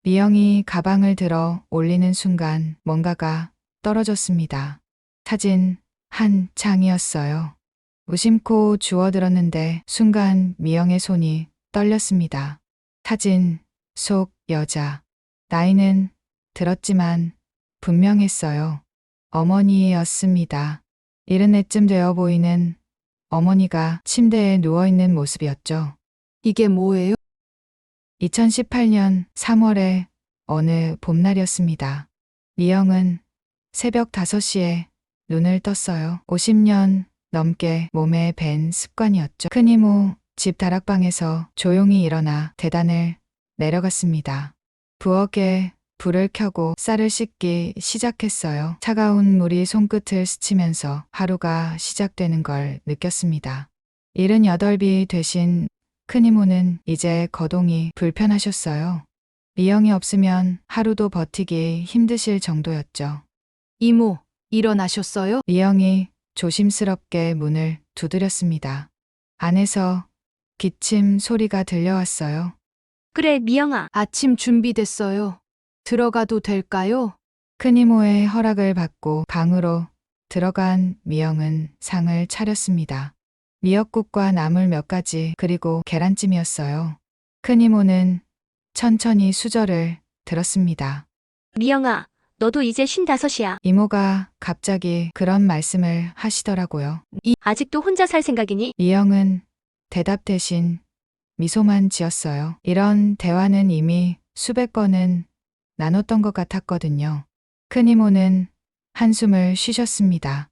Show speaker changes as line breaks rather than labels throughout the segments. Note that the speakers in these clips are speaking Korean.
미영이 가방을 들어 올리는 순간 뭔가가 떨어졌습니다. 사진 한 장이었어요. 무심코 주워들었는데 순간 미영의 손이 떨렸습니다. 사진 속 여자. 나이는 들었지만 분명했어요. 어머니였습니다. 70쯤 되어 보이는 어머니가 침대에 누워있는 모습이었죠.
이게 뭐예요?
2018년 3월의 어느 봄날이었습니다. 미영은 새벽 5시에 눈을 떴어요. 50년 넘게 몸에 밴 습관이었죠. 큰 이모 집 다락방에서 조용히 일어나 계단을 내려갔습니다. 부엌에 불을 켜고 쌀을 씻기 시작했어요. 차가운 물이 손끝을 스치면서 하루가 시작되는 걸 느꼈습니다. 78이 되신 큰 이모는 이제 거동이 불편하셨어요. 미영이 없으면 하루도 버티기 힘드실 정도였죠.
이모, 일어나셨어요?
미영이 조심스럽게 문을 두드렸습니다. 안에서 기침 소리가 들려왔어요.
그래, 미영아.
아침 준비됐어요. 들어가도 될까요?
큰 이모의 허락을 받고 방으로 들어간 미영은 상을 차렸습니다. 미역국과 나물 몇 가지 그리고 계란찜이었어요. 큰 이모는 천천히 수저를 들었습니다.
미영아, 너도 이제 55이야.
이모가 갑자기 그런 말씀을 하시더라고요.
아직도 혼자 살 생각이니?
미영은 대답 대신 미소만 지었어요. 이런 대화는 이미 수백 번은 나눴던 것 같았거든요. 큰 이모는 한숨을 쉬셨습니다.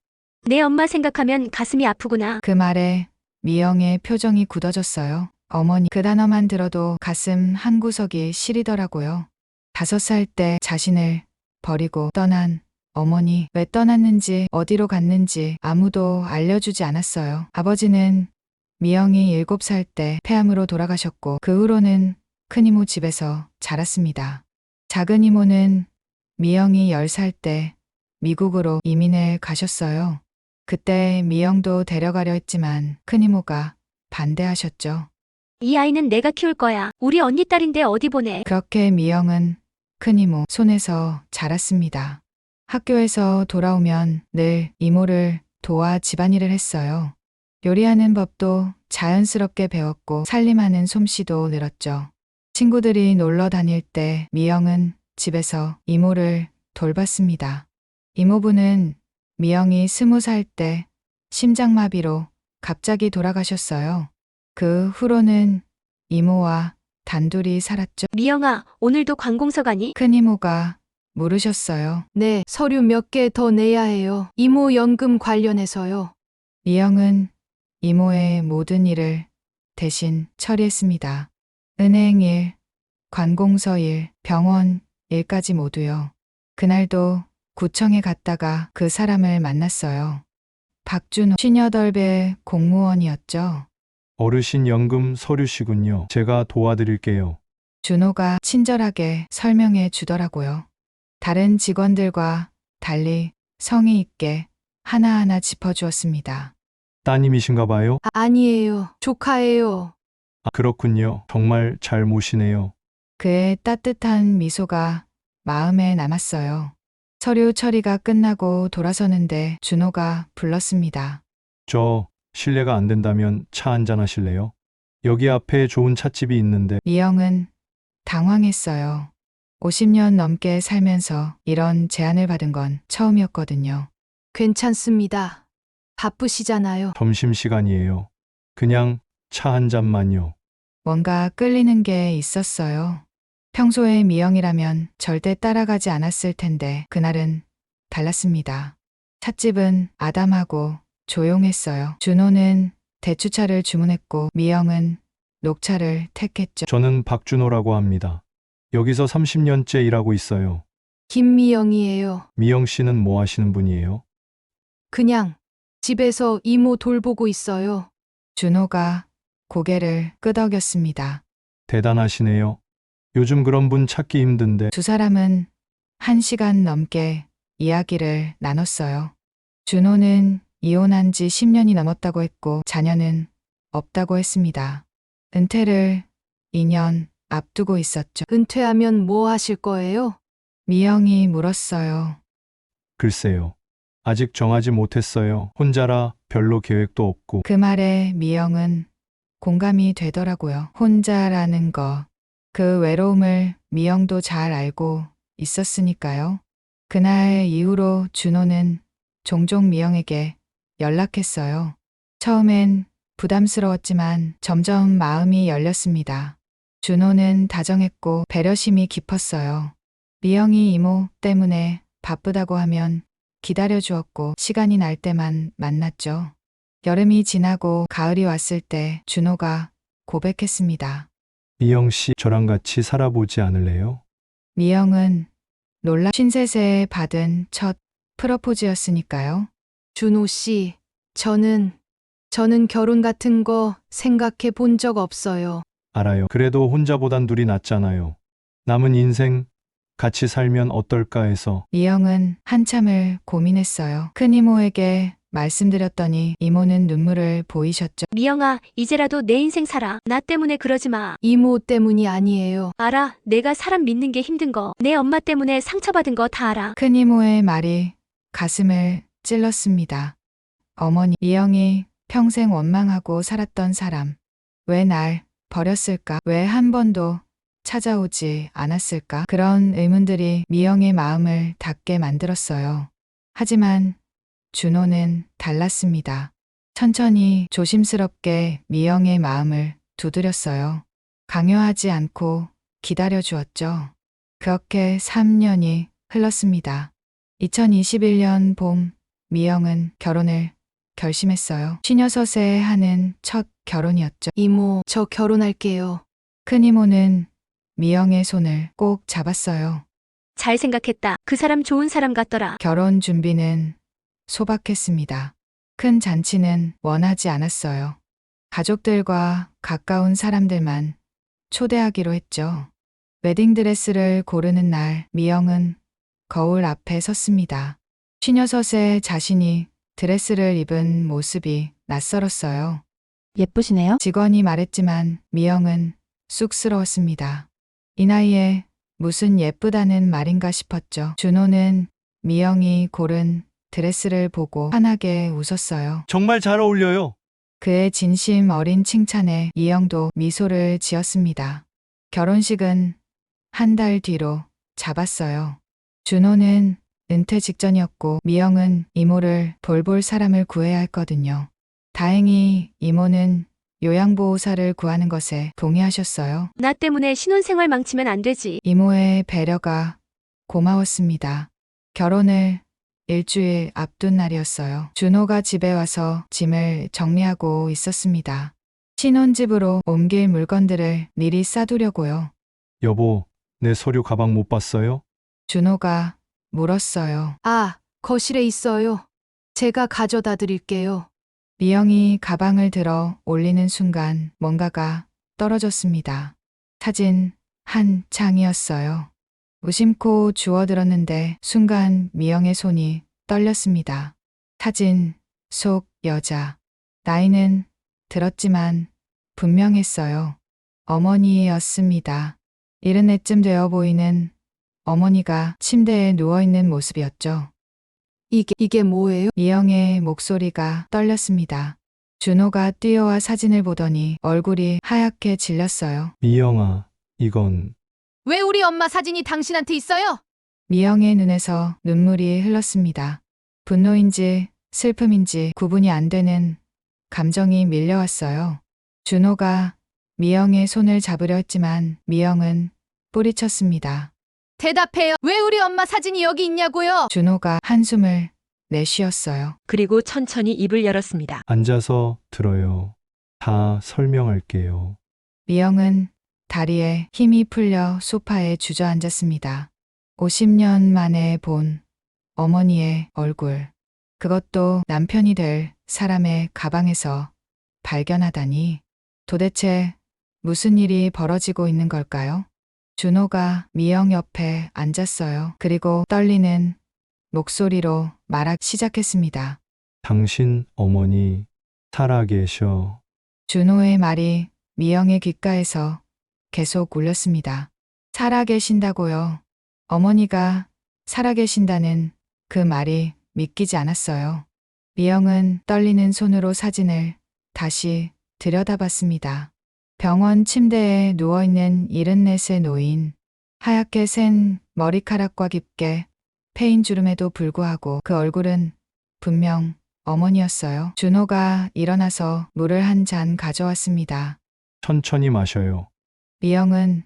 내 엄마 생각하면 가슴이 아프구나.
그 말에 미영의 표정이 굳어졌어요. 어머니 그 단어만 들어도 가슴 한구석이 시리더라고요. 5살 때 자신을 버리고 떠난 어머니, 왜 떠났는지 어디로 갔는지 아무도 알려주지 않았어요. 아버지는 미영이 7살 때 폐암으로 돌아가셨고 그 후로는 큰 이모 집에서 자랐습니다. 작은 이모는 미영이 10살 때 미국으로 이민을 가셨어요. 그때 미영도 데려가려 했지만 큰 이모가 반대하셨죠.
이 아이는 내가 키울 거야. 우리 언니 딸인데 어디 보내.
그렇게 미영은 큰 이모 손에서 자랐습니다. 학교에서 돌아오면 늘 이모를 도와 집안일을 했어요. 요리하는 법도 자연스럽게 배웠고 살림하는 솜씨도 늘었죠. 친구들이 놀러 다닐 때 미영은 집에서 이모를 돌봤습니다. 이모부는 미영이 20살 때 심장마비로 갑자기 돌아가셨어요. 그 후로는 이모와 단둘이 살았죠.
미영아, 오늘도 관공서 가니?
큰 이모가 물으셨어요.
네, 서류 몇 개 더 내야 해요. 이모 연금 관련해서요.
미영은 이모의 모든 일을 대신 처리했습니다. 은행 일, 관공서 일, 병원 일까지 모두요. 그날도 구청에 갔다가 그 사람을 만났어요. 박준호 58배 공무원이었죠.
어르신 연금 서류시군요. 제가 도와드릴게요.
준호가 친절하게 설명해 주더라고요. 다른 직원들과 달리 성의 있게 하나하나 짚어주었습니다.
따님이신가 봐요?
아니에요. 조카예요.
아, 그렇군요. 정말 잘 모시네요.
그의 따뜻한 미소가 마음에 남았어요. 서류 처리가 끝나고 돌아서는데 준호가 불렀습니다.
저 실례가 안 된다면 차 한잔 하실래요? 여기 앞에 좋은 찻집이 있는데
미영은 당황했어요. 50년 넘게 살면서 이런 제안을 받은 건 처음이었거든요.
괜찮습니다. 바쁘시잖아요.
점심시간이에요. 그냥 차 한 잔만요.
뭔가 끌리는 게 있었어요. 평소에 미영이라면 절대 따라가지 않았을 텐데 그날은 달랐습니다. 찻집은 아담하고 조용했어요. 준호는 대추차를 주문했고 미영은 녹차를 택했죠.
저는 박준호라고 합니다. 여기서 30년째 일하고 있어요.
김미영이에요.
미영 씨는 뭐 하시는 분이에요?
그냥 집에서 이모 돌보고 있어요.
준호가 고개를 끄덕였습니다.
대단하시네요. 요즘 그런 분 찾기 힘든데
두 사람은 1시간 넘게 이야기를 나눴어요. 준호는 이혼한 지 10년이 넘었다고 했고 자녀는 없다고 했습니다. 은퇴를 2년 앞두고 있었죠.
은퇴하면 뭐 하실 거예요?
미영이 물었어요.
글쎄요. 아직 정하지 못했어요. 혼자라 별로 계획도 없고.
그 말에 미영은 공감이 되더라고요. 혼자라는 거. 그 외로움을 미영도 잘 알고 있었으니까요. 그날 이후로 준호는 종종 미영에게 연락했어요. 처음엔 부담스러웠지만 점점 마음이 열렸습니다. 준호는 다정했고 배려심이 깊었어요. 미영이 이모 때문에 바쁘다고 하면 기다려주었고 시간이 날 때만 만났죠. 여름이 지나고 가을이 왔을 때 준호가 고백했습니다.
미영 씨, 저랑 같이 살아보지 않을래요?
미영은 놀라 53세에 받은 첫 프러포즈였으니까요.
준호 씨, 저는 결혼 같은 거 생각해 본 적 없어요.
알아요. 그래도 혼자보단 둘이 낫잖아요. 남은 인생 같이 살면 어떨까 해서.
미영은 한참을 고민했어요. 큰 이모에게 말씀드렸더니 이모는 눈물을 보이셨죠.
미영아, 이제라도 내 인생 살아. 나 때문에 그러지 마.
이모 때문이 아니에요.
알아. 내가 사람 믿는 게 힘든 거. 내 엄마 때문에 상처받은 거 다 알아.
큰 이모의 말이 가슴을 찔렀습니다. 어머니, 미영이 평생 원망하고 살았던 사람. 왜 날 버렸을까? 왜 한 번도 찾아오지 않았을까? 그런 의문들이 미영의 마음을 닫게 만들었어요. 하지만 준호는 달랐습니다. 천천히 조심스럽게 미영의 마음을 두드렸어요. 강요하지 않고 기다려주었죠. 그렇게 3년이 흘렀습니다. 2021년 봄, 미영은 결혼을 결심했어요. 56세 하는 첫 결혼이었죠.
이모, 저 결혼할게요.
큰 이모는 미영의 손을 꼭 잡았어요.
잘 생각했다. 그 사람 좋은 사람 같더라.
결혼 준비는 소박했습니다. 큰 잔치는 원하지 않았어요. 가족들과 가까운 사람들만 초대하기로 했죠. 웨딩드레스를 고르는 날, 미영은 거울 앞에 섰습니다. 56세 자신이 드레스를 입은 모습이 낯설었어요.
예쁘시네요.
직원이 말했지만 미영은 쑥스러웠습니다. 이 나이에 무슨 예쁘다는 말인가 싶었죠. 준호는 미영이 고른 드레스를 보고 환하게 웃었어요.
정말 잘 어울려요.
그의 진심 어린 칭찬에 미영도 미소를 지었습니다. 결혼식은 한 달 뒤로 잡았어요. 준호는 은퇴 직전이었고 미영은 이모를 돌볼 사람을 구해야 했거든요. 다행히 이모는 요양보호사를 구하는 것에 동의하셨어요.
나 때문에 신혼생활 망치면 안 되지.
이모의 배려가 고마웠습니다. 결혼을 일주일 앞둔 날이었어요. 준호가 집에 와서 짐을 정리하고 있었습니다. 신혼집으로 옮길 물건들을 미리 싸두려고요.
여보, 내 서류 가방 못 봤어요?
준호가 물었어요.
아, 거실에 있어요. 제가 가져다 드릴게요.
미영이 가방을 들어 올리는 순간 뭔가가 떨어졌습니다. 사진 한 장이었어요. 무심코 주워들었는데 순간 미영의 손이 떨렸습니다. 사진 속 여자. 나이는 들었지만 분명했어요. 어머니였습니다. 70쯤 되어 보이는 어머니가 침대에 누워있는 모습이었죠.
이게 뭐예요?
미영의 목소리가 떨렸습니다. 준호가 뛰어와 사진을 보더니 얼굴이 하얗게 질렸어요.
미영아, 이건
왜 우리 엄마 사진이 당신한테 있어요?
미영의 눈에서 눈물이 흘렀습니다. 분노인지 슬픔인지 구분이 안 되는 감정이 밀려왔어요. 준호가 미영의 손을 잡으려 했지만 미영은 뿌리쳤습니다.
대답해요. 왜 우리 엄마 사진이 여기 있냐고요?
준호가 한숨을 내쉬었어요.
그리고 천천히 입을 열었습니다.
앉아서 들어요. 다 설명할게요.
미영은 다리에 힘이 풀려 소파에 주저앉았습니다. 50년 만에 본 어머니의 얼굴. 그것도 남편이 될 사람의 가방에서 발견하다니. 도대체 무슨 일이 벌어지고 있는 걸까요? 준호가 미영 옆에 앉았어요. 그리고 떨리는 목소리로 말하기 시작했습니다.
당신 어머니 살아계셔.
준호의 말이 미영의 귓가에서 계속 울렸습니다. 살아계신다고요. 어머니가 살아계신다는 그 말이 믿기지 않았어요. 미영은 떨리는 손으로 사진을 다시 들여다봤습니다. 병원 침대에 누워있는 74세 노인. 하얗게 센 머리카락과 깊게 패인 주름에도 불구하고 그 얼굴은 분명 어머니였어요. 준호가 일어나서 물을 한 잔 가져왔습니다.
천천히 마셔요.
미영은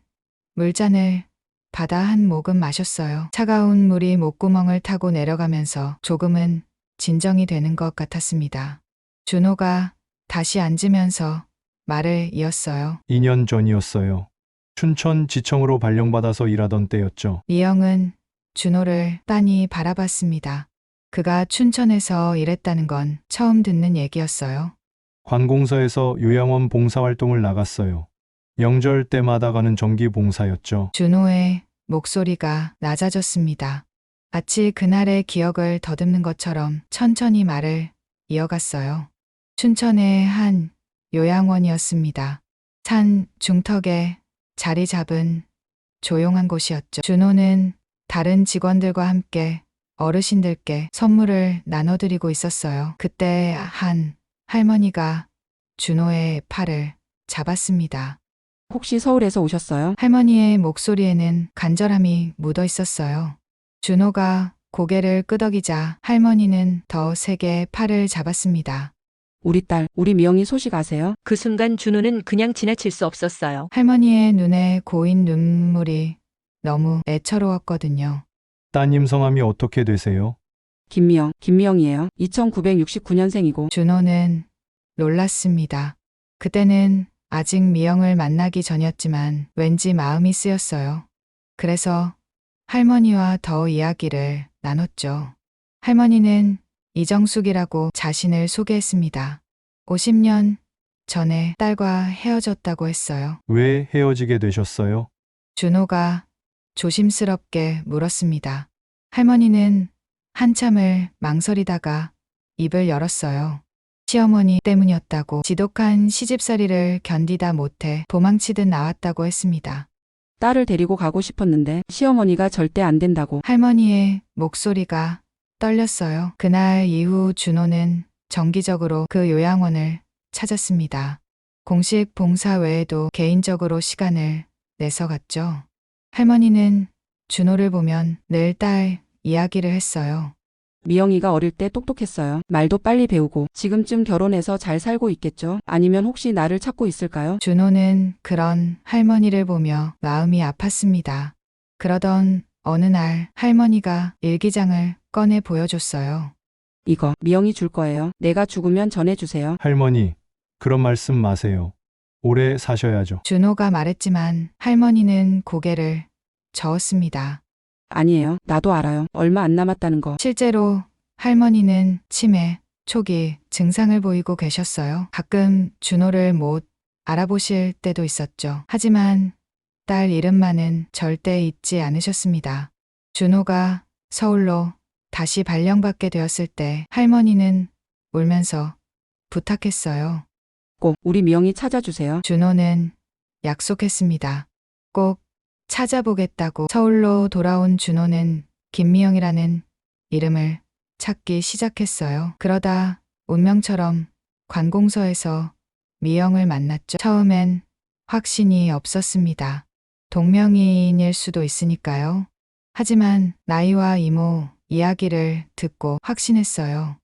물잔을 받아 한 모금 마셨어요. 차가운 물이 목구멍을 타고 내려가면서 조금은 진정이 되는 것 같았습니다. 준호가 다시 앉으면서 말을 이었어요.
2년 전이었어요. 춘천 지청으로 발령받아서 일하던 때였죠.
미영은 준호를 빤히 바라봤습니다. 그가 춘천에서 일했다는 건 처음 듣는 얘기였어요.
관공서에서 요양원 봉사활동을 나갔어요. 명절 때마다 가는 정기 봉사였죠.
준호의 목소리가 낮아졌습니다. 마치 그날의 기억을 더듬는 것처럼 천천히 말을 이어갔어요. 춘천의 한 요양원이었습니다. 산 중턱에 자리 잡은 조용한 곳이었죠. 준호는 다른 직원들과 함께 어르신들께 선물을 나눠드리고 있었어요. 그때 한 할머니가 준호의 팔을 잡았습니다.
혹시 서울에서 오셨어요?
할머니의 목소리에는 간절함이 묻어 있었어요. 준호가 고개를 끄덕이자 할머니는 더 세게 팔을 잡았습니다.
우리 딸, 우리 미영이 소식 아세요? 그 순간 준호는 그냥 지나칠 수 없었어요.
할머니의 눈에 고인 눈물이 너무 애처로웠거든요.
따님 성함이 어떻게 되세요?
김미영이에요. 2969년생이고
준호는 놀랐습니다. 그때는 아직 미영을 만나기 전이었지만 왠지 마음이 쓰였어요. 그래서 할머니와 더 이야기를 나눴죠. 할머니는 이정숙이라고 자신을 소개했습니다. 50년 전에 딸과 헤어졌다고 했어요.
왜 헤어지게 되셨어요?
준호가 조심스럽게 물었습니다. 할머니는 한참을 망설이다가 입을 열었어요. 시어머니 때문이었다고, 지독한 시집살이를 견디다 못해 도망치듯 나왔다고 했습니다.
딸을 데리고 가고 싶었는데 시어머니가 절대 안 된다고.
할머니의 목소리가 떨렸어요. 그날 이후 준호는 정기적으로 그 요양원을 찾았습니다. 공식 봉사 외에도 개인적으로 시간을 내서 갔죠. 할머니는 준호를 보면 늘 딸 이야기를 했어요.
미영이가 어릴 때 똑똑했어요. 말도 빨리 배우고 지금쯤 결혼해서 잘 살고 있겠죠? 아니면 혹시 나를 찾고 있을까요?
준호는 그런 할머니를 보며 마음이 아팠습니다. 그러던 어느 날 할머니가 일기장을 꺼내 보여줬어요.
이거 미영이 줄 거예요. 내가 죽으면 전해주세요.
할머니, 그런 말씀 마세요. 오래 사셔야죠.
준호가 말했지만 할머니는 고개를 저었습니다.
아니에요. 나도 알아요. 얼마 안 남았다는 거.
실제로 할머니는 치매 초기 증상을 보이고 계셨어요. 가끔 준호를 못 알아보실 때도 있었죠. 하지만 딸 이름만은 절대 잊지 않으셨습니다. 준호가 서울로 다시 발령받게 되었을 때 할머니는 울면서 부탁했어요.
꼭 우리 미영이 찾아주세요.
준호는 약속했습니다. 꼭 찾아보겠다고. 서울로 돌아온 준호는 김미영이라는 이름을 찾기 시작했어요. 그러다 운명처럼 관공서에서 미영을 만났죠. 처음엔 확신이 없었습니다. 동명이인일 수도 있으니까요. 하지만 나이와 이모 이야기를 듣고 확신했어요.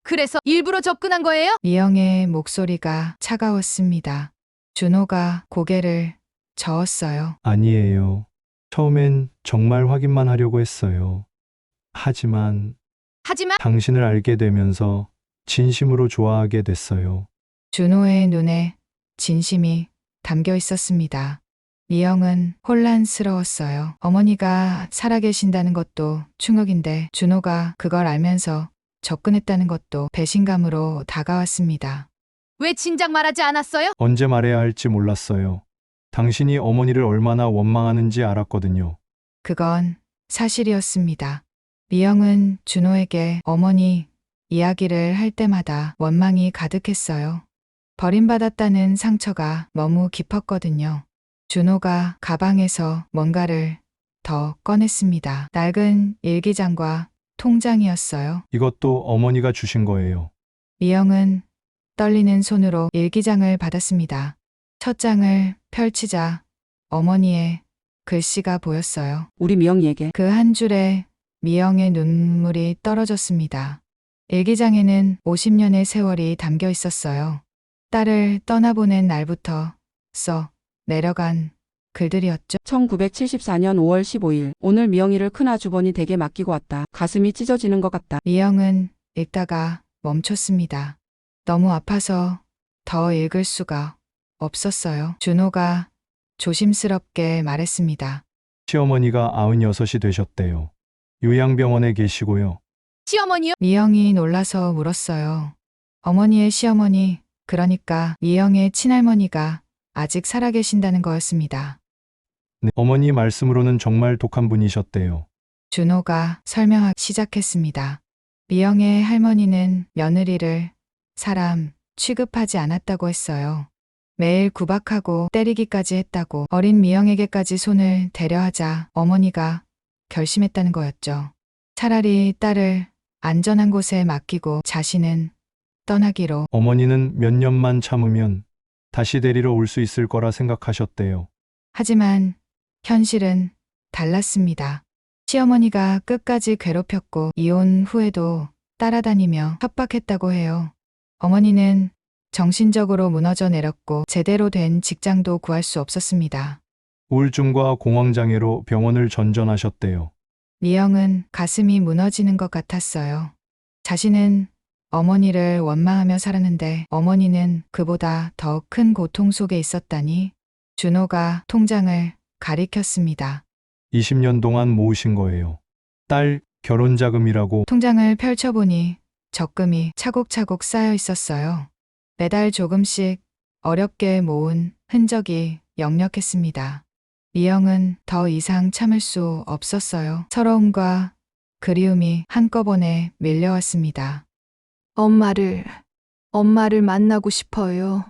그래서 일부러 접근한 거예요?
미영의 목소리가 차가웠습니다. 준호가 고개를 저었어요.
아니에요. 처음엔 정말 확인만 하려고 했어요. 하지만 당신을 알게 되면서 진심으로 좋아하게 됐어요.
준호의 눈에 진심이 담겨 있었습니다. 미영은 혼란스러웠어요. 어머니가 살아계신다는 것도 충격인데 준호가 그걸 알면서 접근했다는 것도 배신감으로 다가왔습니다.
왜 진작 말하지 않았어요?
언제 말해야 할지 몰랐어요. 당신이 어머니를 얼마나 원망하는지 알았거든요.
그건 사실이었습니다. 미영은 준호에게 어머니 이야기를 할 때마다 원망이 가득했어요. 버림받았다는 상처가 너무 깊었거든요. 준호가 가방에서 뭔가를 더 꺼냈습니다. 낡은 일기장과 통장이었어요.
이것도 어머니가 주신 거예요.
미영은 떨리는 손으로 일기장을 받았습니다. 첫 장을 펼치자 어머니의 글씨가 보였어요.
우리 미영이에게.
그 한 줄에 미영의 눈물이 떨어졌습니다. 일기장에는 50년의 세월이 담겨 있었어요. 딸을 떠나보낸 날부터 써 내려간 글들이었죠.
1974년 5월 15일. 오늘 미영이를 큰아주버니 댁에 맡기고 왔다. 가슴이 찢어지는 것 같다.
미영은 읽다가 멈췄습니다. 너무 아파서 더 읽을 수가 없었어요. 준호가 조심스럽게 말했습니다.
시어머니가 96이 되셨대요. 요양병원에 계시고요.
시어머니요?
미영이 놀라서 물었어요. 어머니의 시어머니, 그러니까 미영의 친할머니가 아직 살아계신다는 거였습니다.
네, 어머니 말씀으로는 정말 독한 분이셨대요.
준호가 설명하기 시작했습니다. 미영의 할머니는 며느리를 사람 취급하지 않았다고 했어요. 매일 구박하고 때리기까지 했다고. 어린 미영에게까지 손을 대려 하자 어머니가 결심했다는 거였죠. 차라리 딸을 안전한 곳에 맡기고 자신은 떠나기로.
어머니는 몇 년만 참으면 다시 데리러 올 수 있을 거라 생각하셨대요.
하지만 현실은 달랐습니다. 시어머니가 끝까지 괴롭혔고 이혼 후에도 따라다니며 협박했다고 해요. 어머니는 정신적으로 무너져 내렸고 제대로 된 직장도 구할 수 없었습니다.
우울증과 공황장애로 병원을 전전하셨대요.
미영은 가슴이 무너지는 것 같았어요. 자신은 어머니를 원망하며 살았는데 어머니는 그보다 더 큰 고통 속에 있었다니. 준호가 통장을 가리켰습니다.
20년 동안 모으신 거예요. 딸 결혼자금이라고.
통장을 펼쳐보니 적금이 차곡차곡 쌓여 있었어요. 매달 조금씩 어렵게 모은 흔적이 역력했습니다. 미영은 더 이상 참을 수 없었어요. 서러움과 그리움이 한꺼번에 밀려왔습니다.
엄마를 만나고 싶어요.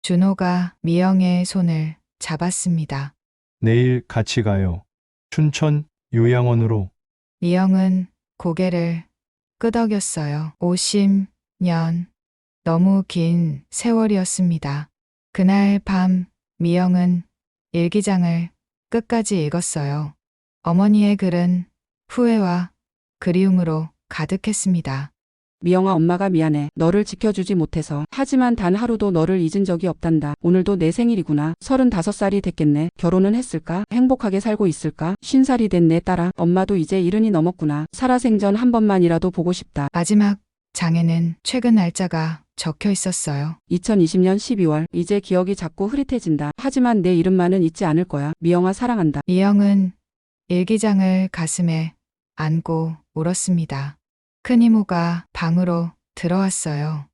준호가 미영의 손을 잡았습니다.
내일 같이 가요. 춘천 요양원으로.
미영은 고개를 끄덕였어요. 50년. 너무 긴 세월이었습니다. 그날 밤 미영은 일기장을 끝까지 읽었어요. 어머니의 글은 후회와 그리움으로 가득했습니다.
미영아, 엄마가 미안해. 너를 지켜주지 못해서. 하지만 단 하루도 너를 잊은 적이 없단다. 오늘도 내 생일이구나. 35살이 됐겠네. 결혼은 했을까? 행복하게 살고 있을까? 50살이 된 내 딸아. 엄마도 이제 70이 넘었구나. 살아생전 한 번만이라도 보고 싶다.
마지막 장에는 최근 날짜가 적혀 있었어요.
2020년 12월. 이제 기억이 자꾸 흐릿해진다. 하지만 내 이름만은 잊지 않을 거야. 미영아, 사랑한다.
미영은 일기장을 가슴에 안고 울었습니다. 큰 이모가 방으로 들어왔어요.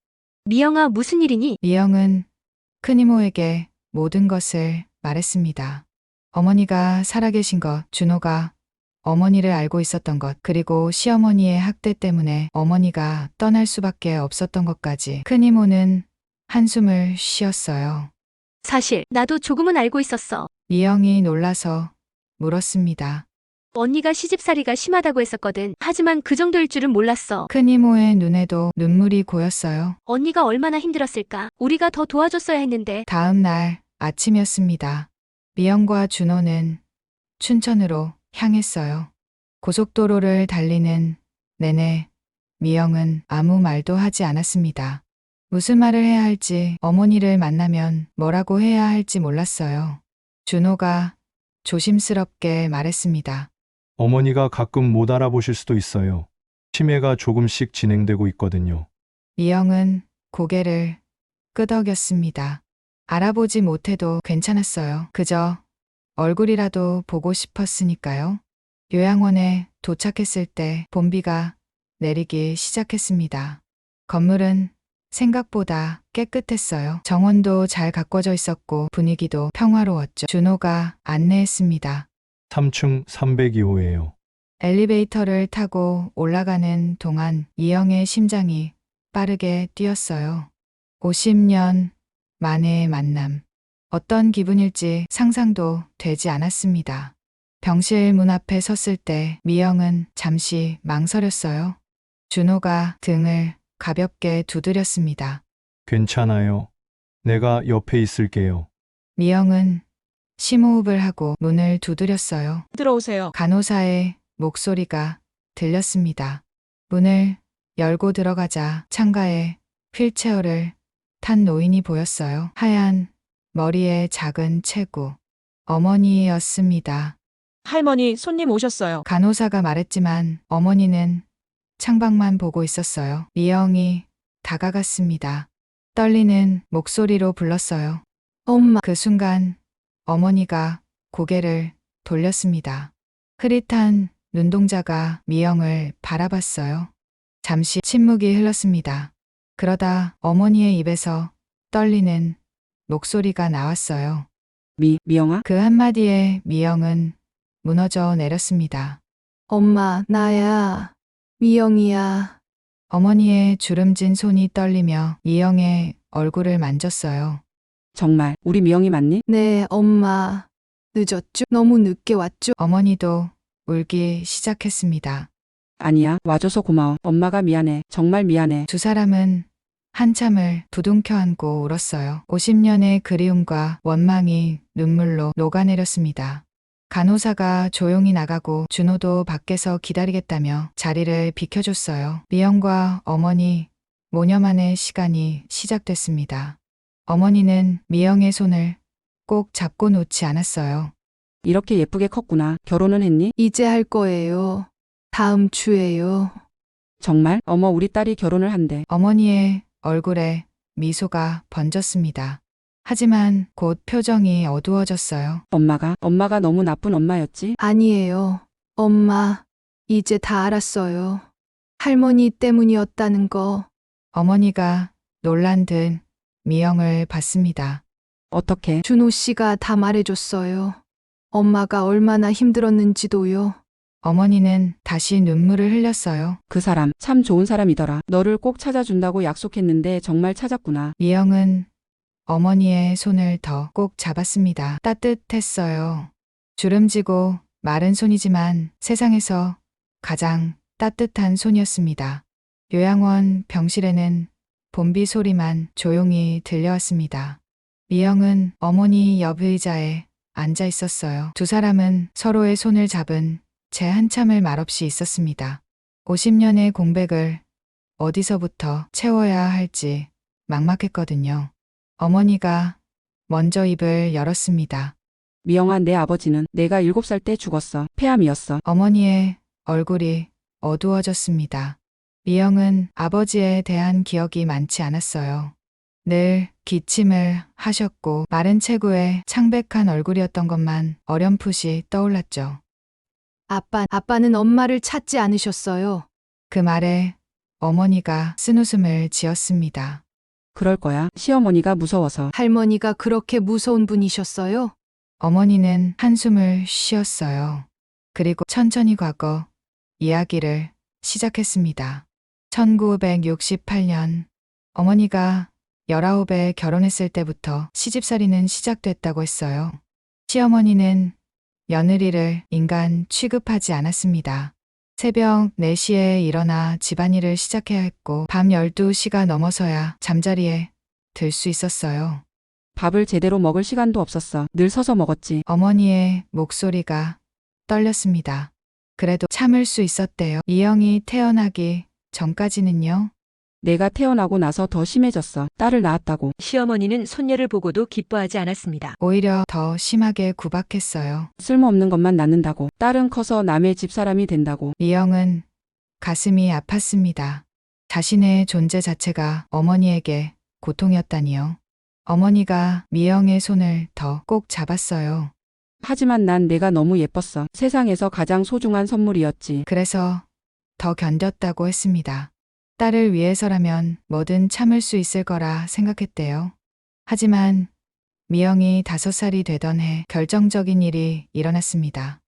미영아, 무슨 일이니?
미영은 큰 이모에게 모든 것을 말했습니다. 어머니가 살아계신 것, 준호가 어머니를 알고 있었던 것, 그리고 시어머니의 학대 때문에 어머니가 떠날 수밖에 없었던 것까지. 큰 이모는 한숨을 쉬었어요.
사실 나도 조금은 알고 있었어.
미영이 놀라서 물었습니다.
언니가 시집살이가 심하다고 했었거든. 하지만 그 정도일 줄은 몰랐어.
큰 이모의 눈에도 눈물이 고였어요.
언니가 얼마나 힘들었을까. 우리가 더 도와줬어야 했는데.
다음 날 아침이었습니다. 미영과 준호는 춘천으로 향했어요. 고속도로를 달리는 내내 미영은 아무 말도 하지 않았습니다. 무슨 말을 해야 할지, 어머니를 만나면 뭐라고 해야 할지 몰랐어요. 준호가 조심스럽게 말했습니다.
어머니가 가끔 못 알아보실 수도 있어요. 치매가 조금씩 진행되고 있거든요.
미영은 고개를 끄덕였습니다. 알아보지 못해도 괜찮았어요. 그저 얼굴이라도 보고 싶었으니까요. 요양원에 도착했을 때 봄비가 내리기 시작했습니다. 건물은 생각보다 깨끗했어요. 정원도 잘 가꿔져 있었고 분위기도 평화로웠죠. 준호가 안내했습니다.
3층 302호예요.
엘리베이터를 타고 올라가는 동안 이영의 심장이 빠르게 뛰었어요. 50년 만의 만남. 어떤 기분일지 상상도 되지 않았습니다. 병실 문 앞에 섰을 때 미영은 잠시 망설였어요. 준호가 등을 가볍게 두드렸습니다.
괜찮아요. 내가 옆에 있을게요.
미영은 심호흡을 하고 문을 두드렸어요.
들어오세요.
간호사의 목소리가 들렸습니다. 문을 열고 들어가자 창가에 휠체어를 탄 노인이 보였어요. 하얀 머리에 작은 체구. 어머니였습니다.
할머니, 손님 오셨어요.
간호사가 말했지만 어머니는 창밖만 보고 있었어요. 미영이 다가갔습니다. 떨리는 목소리로 불렀어요.
엄마,
그 순간 어머니가 고개를 돌렸습니다. 흐릿한 눈동자가 미영을 바라봤어요. 잠시 침묵이 흘렀습니다. 그러다 어머니의 입에서 떨리는 목소리가 나왔어요.
미영아?
그 한마디에 미영은 무너져 내렸습니다.
엄마, 나야. 미영이야.
어머니의 주름진 손이 떨리며 미영의 얼굴을 만졌어요.
정말 우리 미영이 맞니?
네, 엄마. 늦었죠? 너무 늦게 왔죠?
어머니도 울기 시작했습니다.
아니야. 와줘서 고마워. 엄마가 미안해. 정말 미안해.
두 사람은 한참을 부둥켜 안고 울었어요. 50년의 그리움과 원망이 눈물로 녹아내렸습니다. 간호사가 조용히 나가고 준호도 밖에서 기다리겠다며 자리를 비켜줬어요. 미영과 어머니 모녀만의 시간이 시작됐습니다. 어머니는 미영의 손을 꼭 잡고 놓지 않았어요.
이렇게 예쁘게 컸구나. 결혼은 했니?
이제 할 거예요. 다음 주에요.
정말? 어머, 우리 딸이 결혼을 한대.
어머니의 얼굴에 미소가 번졌습니다. 하지만 곧 표정이 어두워졌어요.
엄마가 너무 나쁜 엄마였지?
아니에요. 엄마, 이제 다 알았어요. 할머니 때문이었다는 거.
어머니가 놀란 듯 미영을 봤습니다.
어떻게?
준호 씨가 다 말해줬어요. 엄마가 얼마나 힘들었는지도요.
어머니는 다시 눈물을 흘렸어요.
그 사람 참 좋은 사람이더라. 너를 꼭 찾아준다고 약속했는데 정말 찾았구나.
미영은 어머니의 손을 더 꼭 잡았습니다. 따뜻했어요. 주름지고 마른 손이지만 세상에서 가장 따뜻한 손이었습니다. 요양원 병실에는 본비 소리만 조용히 들려왔습니다. 미영은 어머니 옆 의자에 앉아 있었어요. 두 사람은 서로의 손을 잡은 채 한참을 말없이 있었습니다. 50년의 공백을 어디서부터 채워야 할지 막막했거든요. 어머니가 먼저 입을 열었습니다.
미영아, 내 아버지는 내가 7살 때 죽었어. 폐암이었어.
어머니의 얼굴이 어두워졌습니다. 미영은 아버지에 대한 기억이 많지 않았어요. 늘 기침을 하셨고 마른 체구에 창백한 얼굴이었던 것만 어렴풋이 떠올랐죠.
아빠는 엄마를 찾지 않으셨어요.
그 말에 어머니가 쓴웃음을 지었습니다.
그럴 거야. 시어머니가 무서워서.
할머니가 그렇게 무서운 분이셨어요?
어머니는 한숨을 쉬었어요. 그리고 천천히 과거 이야기를 시작했습니다. 1968년 어머니가 19에 결혼했을 때부터 시집살이는 시작됐다고 했어요. 시어머니는 며느리를 인간 취급하지 않았습니다. 새벽 4시에 일어나 집안일을 시작해야 했고 밤 12시가 넘어서야 잠자리에 들 수 있었어요.
밥을 제대로 먹을 시간도 없었어. 늘 서서 먹었지.
어머니의 목소리가 떨렸습니다. 그래도 참을 수 있었대요. 미영이 태어나기 전까지는요.
내가 태어나고 나서 더 심해졌어. 딸을 낳았다고.
시어머니는 손녀를 보고도 기뻐하지 않았습니다.
오히려 더 심하게 구박했어요.
쓸모없는 것만 낳는다고. 딸은 커서 남의 집사람이 된다고.
미영은 가슴이 아팠습니다. 자신의 존재 자체가 어머니에게 고통이었다니요. 어머니가 미영의 손을 더 꼭 잡았어요.
하지만 난 내가 너무 예뻤어. 세상에서 가장 소중한 선물이었지.
그래서 더 견뎠다고 했습니다. 딸을 위해서라면 뭐든 참을 수 있을 거라 생각했대요. 하지만 미영이 5살이 되던 해 결정적인 일이 일어났습니다.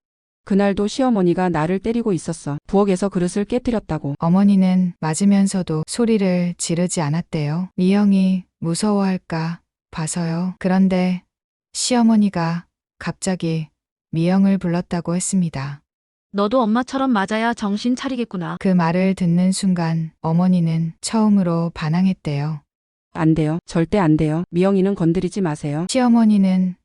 그날도 시어머니가 나를 때리고 있었어. 부엌에서 그릇을 깨뜨렸다고.
어머니는 맞으면서도 소리를 지르지 않았대요. 미영이 무서워할까 봐서요. 그런데 시어머니가 갑자기 미영을 불렀다고 했습니다.
너도 엄마처럼 맞아야 정신 차리겠구나.
그 말을 듣는 순간 어머니는 처음으로 반항했대요.
안 돼요. 절대 안 돼요. 미영이는 건드리지 마세요.
시어머니는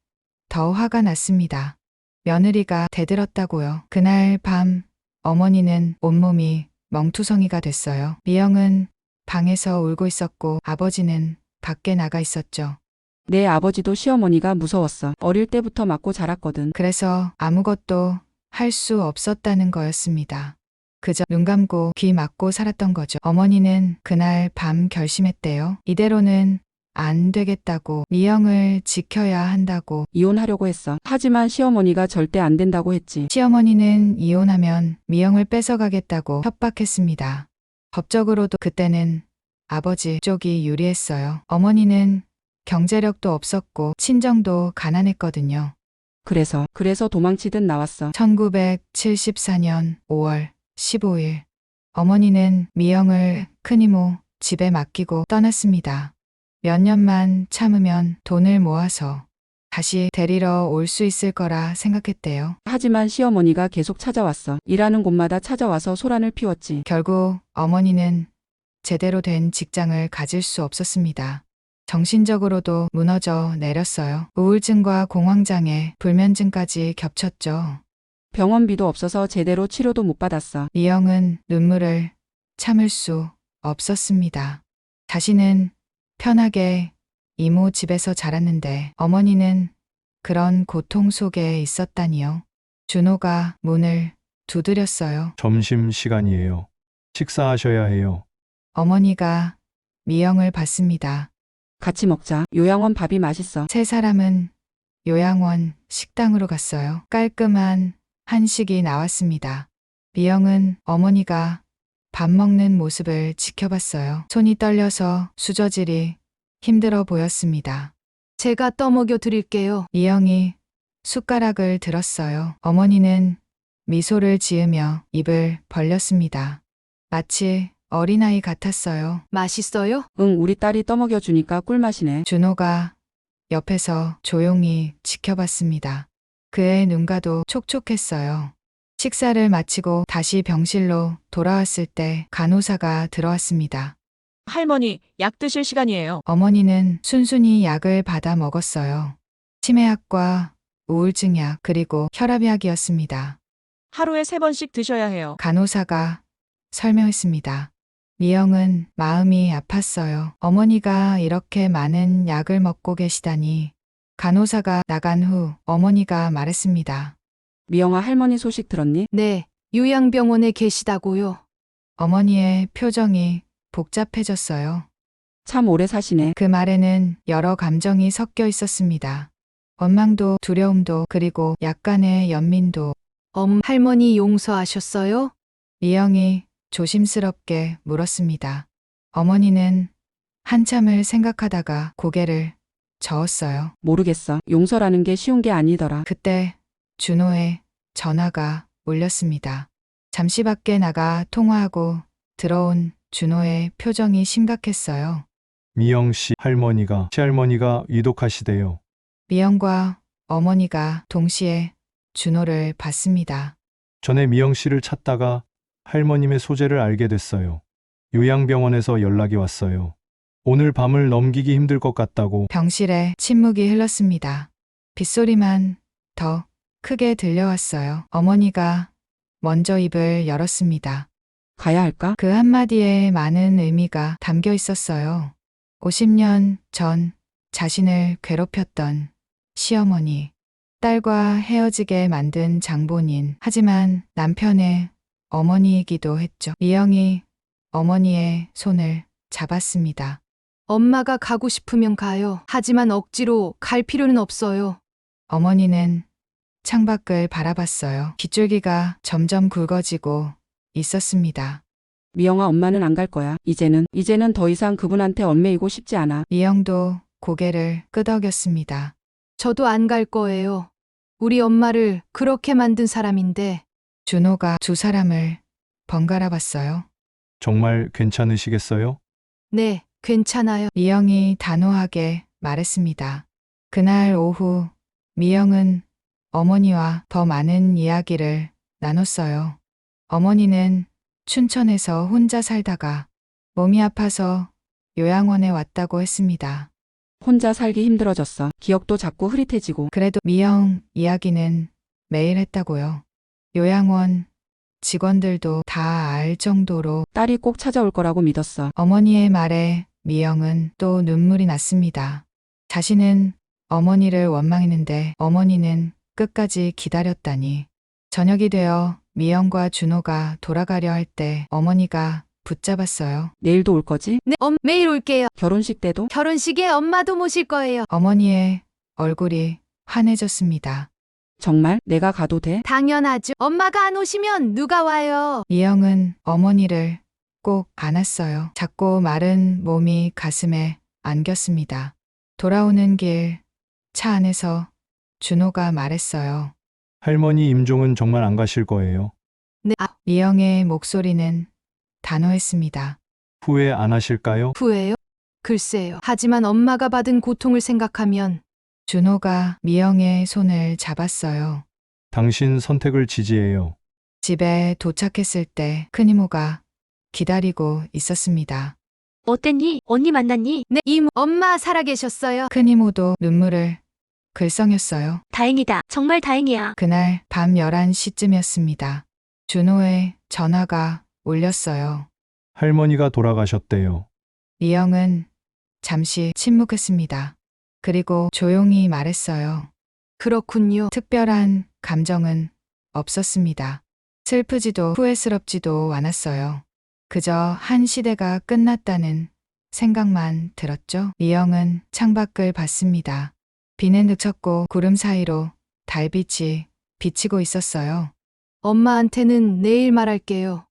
더 화가 났습니다. 며느리가 대들었다고요. 그날 밤 어머니는 온몸이 멍투성이가 됐어요. 미영은 방에서 울고 있었고 아버지는 밖에 나가 있었죠.
내 아버지도 시어머니가 무서웠어. 어릴 때부터 맞고 자랐거든.
그래서 아무것도 할 수 없었다는 거였습니다. 그저 눈 감고 귀 막고 살았던 거죠. 어머니는 그날 밤 결심했대요. 이대로는 안 되겠다고, 미영을 지켜야 한다고.
이혼하려고 했어. 하지만 시어머니가 절대 안 된다고 했지.
시어머니는 이혼하면 미영을 뺏어가겠다고 협박했습니다. 법적으로도 그때는 아버지 쪽이 유리했어요. 어머니는 경제력도 없었고 친정도 가난했거든요.
그래서 도망치듯 나왔어.
1974년 5월 15일 어머니는 미영을 큰이모 집에 맡기고 떠났습니다. 몇 년만 참으면 돈을 모아서 다시 데리러 올 수 있을 거라 생각했대요.
하지만 시어머니가 계속 찾아왔어. 일하는 곳마다 찾아와서 소란을 피웠지.
결국 어머니는 제대로 된 직장을 가질 수 없었습니다. 정신적으로도 무너져 내렸어요. 우울증과 공황장애, 불면증까지 겹쳤죠.
병원비도 없어서 제대로 치료도 못 받았어.
미영은 눈물을 참을 수 없었습니다. 자신은 편하게 이모 집에서 자랐는데 어머니는 그런 고통 속에 있었다니요. 준호가 문을 두드렸어요.
점심 시간이에요. 식사하셔야 해요.
어머니가 미영을 봤습니다.
같이 먹자. 요양원 밥이 맛있어.
세 사람은 요양원 식당으로 갔어요. 깔끔한 한식이 나왔습니다. 미영은 어머니가 밥 먹는 모습을 지켜봤어요. 손이 떨려서 수저질이 힘들어 보였습니다.
제가 떠먹여 드릴게요.
미영이 숟가락을 들었어요. 어머니는 미소를 지으며 입을 벌렸습니다. 마치 어린아이 같았어요.
맛있어요?
응, 우리 딸이 떠먹여 주니까 꿀맛이네.
준호가 옆에서 조용히 지켜봤습니다. 그의 눈가도 촉촉했어요. 식사를 마치고 다시 병실로 돌아왔을 때 간호사가 들어왔습니다.
할머니, 약 드실 시간이에요.
어머니는 순순히 약을 받아 먹었어요. 치매약과 우울증약 그리고 혈압약이었습니다.
하루에 3번씩 드셔야 해요.
간호사가 설명했습니다. 미영은 마음이 아팠어요. 어머니가 이렇게 많은 약을 먹고 계시다니. 간호사가 나간 후 어머니가 말했습니다.
미영아, 할머니 소식 들었니?
네, 요양병원에 계시다고요.
어머니의 표정이 복잡해졌어요.
참 오래 사시네.
그 말에는 여러 감정이 섞여 있었습니다. 원망도 두려움도 그리고 약간의 연민도.
할머니 용서하셨어요?
미영이 조심스럽게 물었습니다. 어머니는 한참을 생각하다가 고개를 저었어요.
모르겠어. 용서라는 게 쉬운 게 아니더라.
그때 준호의 전화가 울렸습니다. 잠시 밖에 나가 통화하고 들어온 준호의 표정이 심각했어요.
미영 씨 할머니가, 시할머니가 위독하시대요.
미영과 어머니가 동시에 준호를 봤습니다.
전에 미영 씨를 찾다가 할머님의 소재를 알게 됐어요. 요양병원에서 연락이 왔어요. 오늘 밤을 넘기기 힘들 것 같다고.
병실에 침묵이 흘렀습니다. 빗소리만 더 크게 들려왔어요. 어머니가 먼저 입을 열었습니다.
가야 할까?
그 한마디에 많은 의미가 담겨 있었어요. 50년 전 자신을 괴롭혔던 시어머니, 딸과 헤어지게 만든 장본인, 하지만 남편의 어머니이기도 했죠. 미영이 어머니의 손을 잡았습니다.
엄마가 가고 싶으면 가요. 하지만 억지로 갈 필요는 없어요.
어머니는 창밖을 바라봤어요. 빗줄기가 점점 굵어지고 있었습니다.
미영아, 엄마는 안 갈 거야. 이제는 더 이상 그분한테 얽매이고 싶지 않아.
미영도 고개를 끄덕였습니다.
저도 안 갈 거예요. 우리 엄마를 그렇게 만든 사람인데.
준호가 두 사람을 번갈아 봤어요.
정말 괜찮으시겠어요?
네, 괜찮아요.
미영이 단호하게 말했습니다. 그날 오후 미영은 어머니와 더 많은 이야기를 나눴어요. 어머니는 춘천에서 혼자 살다가 몸이 아파서 요양원에 왔다고 했습니다.
혼자 살기 힘들어졌어. 기억도 자꾸 흐릿해지고.
그래도 미영 이야기는 매일 했다고요. 요양원 직원들도 다 알 정도로.
딸이 꼭 찾아올 거라고 믿었어.
어머니의 말에 미영은 또 눈물이 났습니다. 자신은 어머니를 원망했는데 어머니는 끝까지 기다렸다니. 저녁이 되어 미영과 준호가 돌아가려 할 때 어머니가 붙잡았어요.
내일도 올 거지?
네, 매일 올게요.
결혼식 때도?
결혼식에 엄마도 모실 거예요.
어머니의 얼굴이 환해졌습니다.
정말? 내가 가도 돼?
당연하죠. 엄마가 안 오시면 누가 와요?
미영은 어머니를 꼭 안았어요. 작고 마른 몸이 가슴에 안겼습니다. 돌아오는 길 차 안에서 준호가 말했어요.
할머니 임종은 정말 안 가실 거예요.
네,
미영의 목소리는 단호했습니다.
후회 안 하실까요?
후회요? 글쎄요. 하지만 엄마가 받은 고통을 생각하면
준호가 미영의 손을 잡았어요.
당신 선택을 지지해요.
집에 도착했을 때 큰이모가 기다리고 있었습니다.
어땠니? 언니 만났니?
네, 이모, 엄마 살아계셨어요.
큰이모도 눈물을 글썽였어요.
다행이다. 정말 다행이야.
그날 밤 11시쯤이었습니다. 준호의 전화가 울렸어요.
할머니가 돌아가셨대요.
미영은 잠시 침묵했습니다. 그리고 조용히 말했어요.
그렇군요.
특별한 감정은 없었습니다. 슬프지도 후회스럽지도 않았어요. 그저 한 시대가 끝났다는 생각만 들었죠. 미영은 창밖을 봤습니다. 비는 그쳤고 구름 사이로 달빛이 비치고 있었어요.
엄마한테는 내일 말할게요.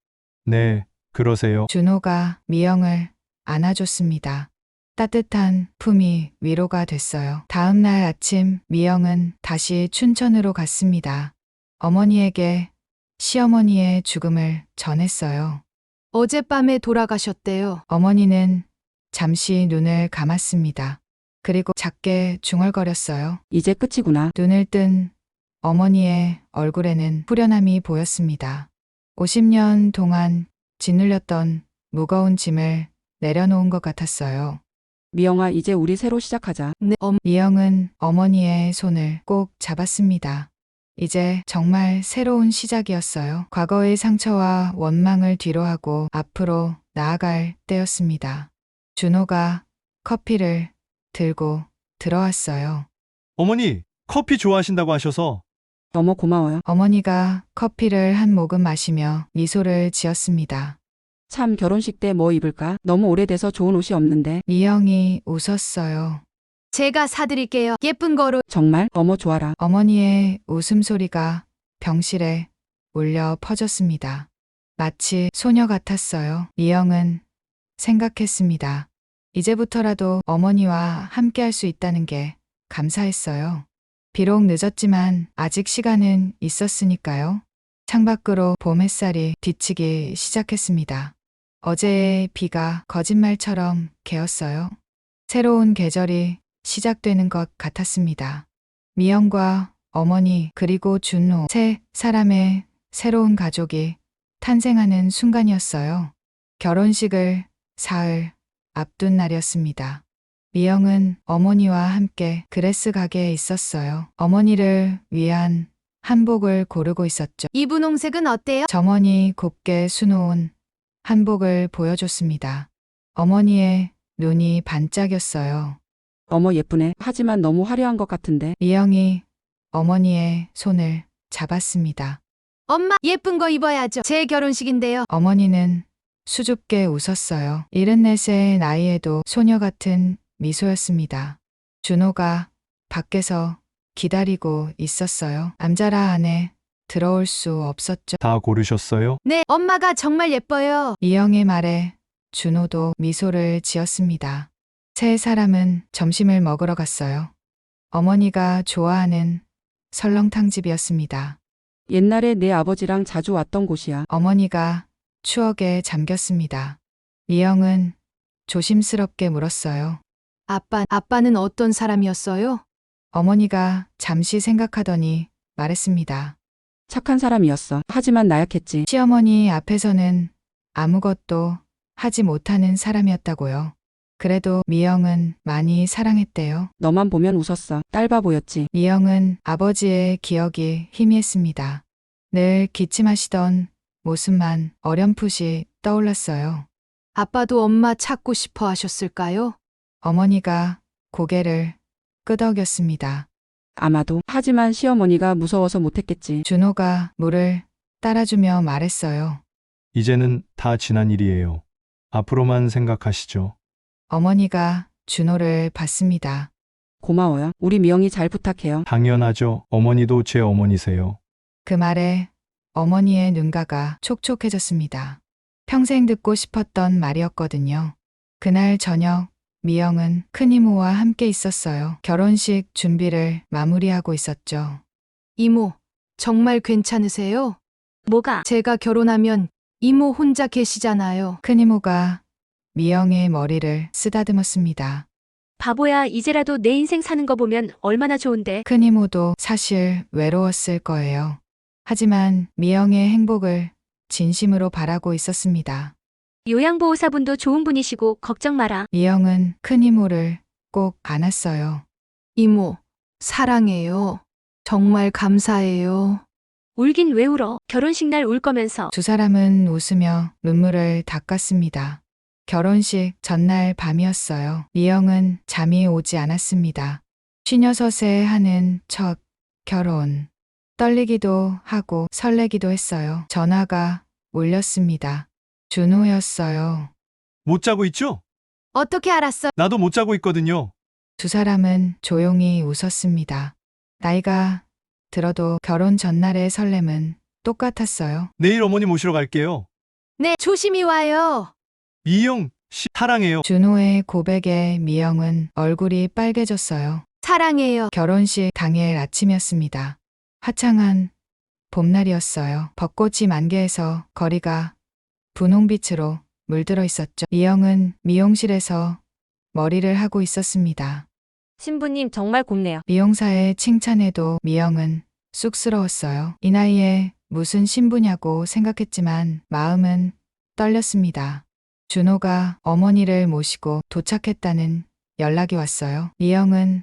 네, 그러세요.
준호가 미영을 안아줬습니다. 따뜻한 품이 위로가 됐어요. 다음 날 아침 미영은 다시 춘천으로 갔습니다. 어머니에게 시어머니의 죽음을 전했어요.
어젯밤에 돌아가셨대요.
어머니는 잠시 눈을 감았습니다. 그리고 작게 중얼거렸어요.
이제 끝이구나.
눈을 뜬 어머니의 얼굴에는 후련함이 보였습니다. 50년 동안 짓눌렸던 무거운 짐을 내려놓은 것 같았어요.
미영아, 이제 우리 새로 시작하자.
네,
미영은 어머니의 손을 꼭 잡았습니다. 이제 정말 새로운 시작이었어요. 과거의 상처와 원망을 뒤로하고 앞으로 나아갈 때였습니다. 준호가 커피를 들고 들어왔어요.
어머니, 커피 좋아하신다고 하셔서.
너무 고마워요.
어머니가 커피를 한 모금 마시며 미소를 지었습니다.
참, 결혼식 때 뭐 입을까? 너무 오래돼서 좋은 옷이 없는데.
미영이 웃었어요.
제가 사드릴게요. 예쁜 거로.
정말? 어머, 좋아라.
어머니의 웃음소리가 병실에 울려 퍼졌습니다. 마치 소녀 같았어요. 미영은 생각했습니다. 이제부터라도 어머니와 함께 할 수 있다는 게 감사했어요. 비록 늦었지만 아직 시간은 있었으니까요. 창밖으로 봄 햇살이 비치기 시작했습니다. 어제의 비가 거짓말처럼 개었어요. 새로운 계절이 시작되는 것 같았습니다. 미영과 어머니 그리고 준호 세 사람의 새로운 가족이 탄생하는 순간이었어요. 결혼식을 사흘 앞둔 날이었습니다. 미영은 어머니와 함께 드레스 가게에 있었어요. 어머니를 위한 한복을 고르고 있었죠.
이 분홍색은 어때요?
점원이 곱게 수놓은 한복을 보여줬습니다. 어머니의 눈이 반짝였어요.
어머, 예쁘네. 하지만 너무 화려한 것 같은데.
미영이 어머니의 손을 잡았습니다.
엄마, 예쁜 거 입어야죠. 제 결혼식인데요.
어머니는 수줍게 웃었어요. 74의 나이에도 소녀 같은 미소였습니다. 준호가 밖에서 기다리고 있었어요. 남자라 안에 들어올 수 없었죠.
다 고르셨어요?
네, 엄마가 정말 예뻐요.
미영의 말에 준호도 미소를 지었습니다. 세 사람은 점심을 먹으러 갔어요. 어머니가 좋아하는 설렁탕집이었습니다.
옛날에 내 아버지랑 자주 왔던 곳이야.
어머니가 추억에 잠겼습니다. 미영은 조심스럽게 물었어요.
아빠는 어떤 사람이었어요?
어머니가 잠시 생각하더니 말했습니다.
착한 사람이었어. 하지만 나약했지.
시어머니 앞에서는 아무것도 하지 못하는 사람이었다고요. 그래도 미영은 많이 사랑했대요.
너만 보면 웃었어. 딸바 보였지.
미영은 아버지의 기억이 희미했습니다. 늘 기침하시던 모습만 어렴풋이 떠올랐어요.
아빠도 엄마 찾고 싶어 하셨을까요?
어머니가 고개를 끄덕였습니다.
아마도. 하지만 시어머니가 무서워서 못했겠지.
준호가 물을 따라주며 말했어요.
이제는 다 지난 일이에요. 앞으로만 생각하시죠.
어머니가 준호를 봤습니다.
고마워요. 우리 미영이 잘 부탁해요.
당연하죠. 어머니도 제 어머니세요.
그 말에 어머니의 눈가가 촉촉해졌습니다. 평생 듣고 싶었던 말이었거든요. 그날 저녁 미영은 큰이모와 함께 있었어요. 결혼식 준비를 마무리하고 있었죠.
이모, 정말 괜찮으세요?
뭐가?
제가 결혼하면 이모 혼자 계시잖아요.
큰이모가 미영의 머리를 쓰다듬었습니다.
바보야, 이제라도 내 인생 사는 거 보면 얼마나 좋은데.
큰이모도 사실 외로웠을 거예요. 하지만 미영의 행복을 진심으로 바라고 있었습니다.
요양보호사분도 좋은 분이시고 걱정 마라.
미영은 큰이모를 꼭 안았어요.
이모, 사랑해요. 정말 감사해요.
울긴 왜 울어? 결혼식 날 울 거면서.
두 사람은 웃으며 눈물을 닦았습니다. 결혼식 전날 밤이었어요. 미영은 잠이 오지 않았습니다. 56세 하는 첫 결혼. 떨리기도 하고 설레기도 했어요. 전화가 울렸습니다. 준호였어요.
못 자고 있죠?
어떻게 알았어?
나도 못 자고 있거든요.
두 사람은 조용히 웃었습니다. 나이가 들어도 결혼 전날의 설렘은 똑같았어요.
내일 어머니 모시러 갈게요.
네, 조심히 와요.
미영 씨 사랑해요.
준호의 고백에 미영은 얼굴이 빨개졌어요.
사랑해요.
결혼식 당일 아침이었습니다. 화창한 봄날이었어요. 벚꽃이 만개해서 거리가 분홍빛으로 물들어 있었죠. 미영은 미용실에서 머리를 하고 있었습니다.
신부님 정말 곱네요.
미용사의 칭찬에도 미영은 쑥스러웠어요. 이 나이에 무슨 신부냐고 생각했지만 마음은 떨렸습니다. 준호가 어머니를 모시고 도착했다는 연락이 왔어요. 미영은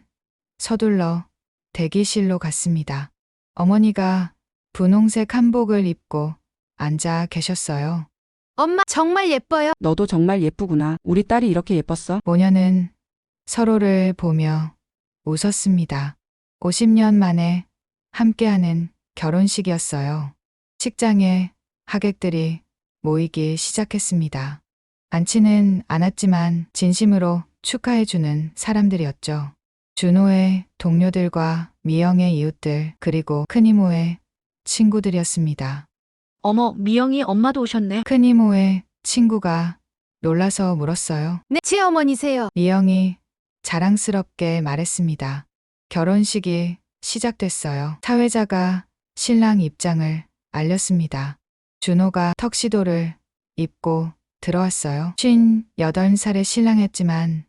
서둘러 대기실로 갔습니다. 어머니가 분홍색 한복을 입고 앉아 계셨어요.
엄마, 정말 예뻐요.
너도 정말 예쁘구나. 우리 딸이 이렇게 예뻤어?
모녀는 서로를 보며 웃었습니다. 50년 만에 함께하는 결혼식이었어요. 식장에 하객들이 모이기 시작했습니다. 많지는 않았지만 진심으로 축하해주는 사람들이었죠. 준호의 동료들과 미영의 이웃들 그리고 큰이모의 친구들이었습니다.
어머, 미영이 엄마도 오셨네.
큰이모의 친구가 놀라서 물었어요.
네, 제 어머니세요.
미영이 자랑스럽게 말했습니다. 결혼식이 시작됐어요. 사회자가 신랑 입장을 알렸습니다. 준호가 턱시도를 입고 들어왔어요. 58살의 신랑이었지만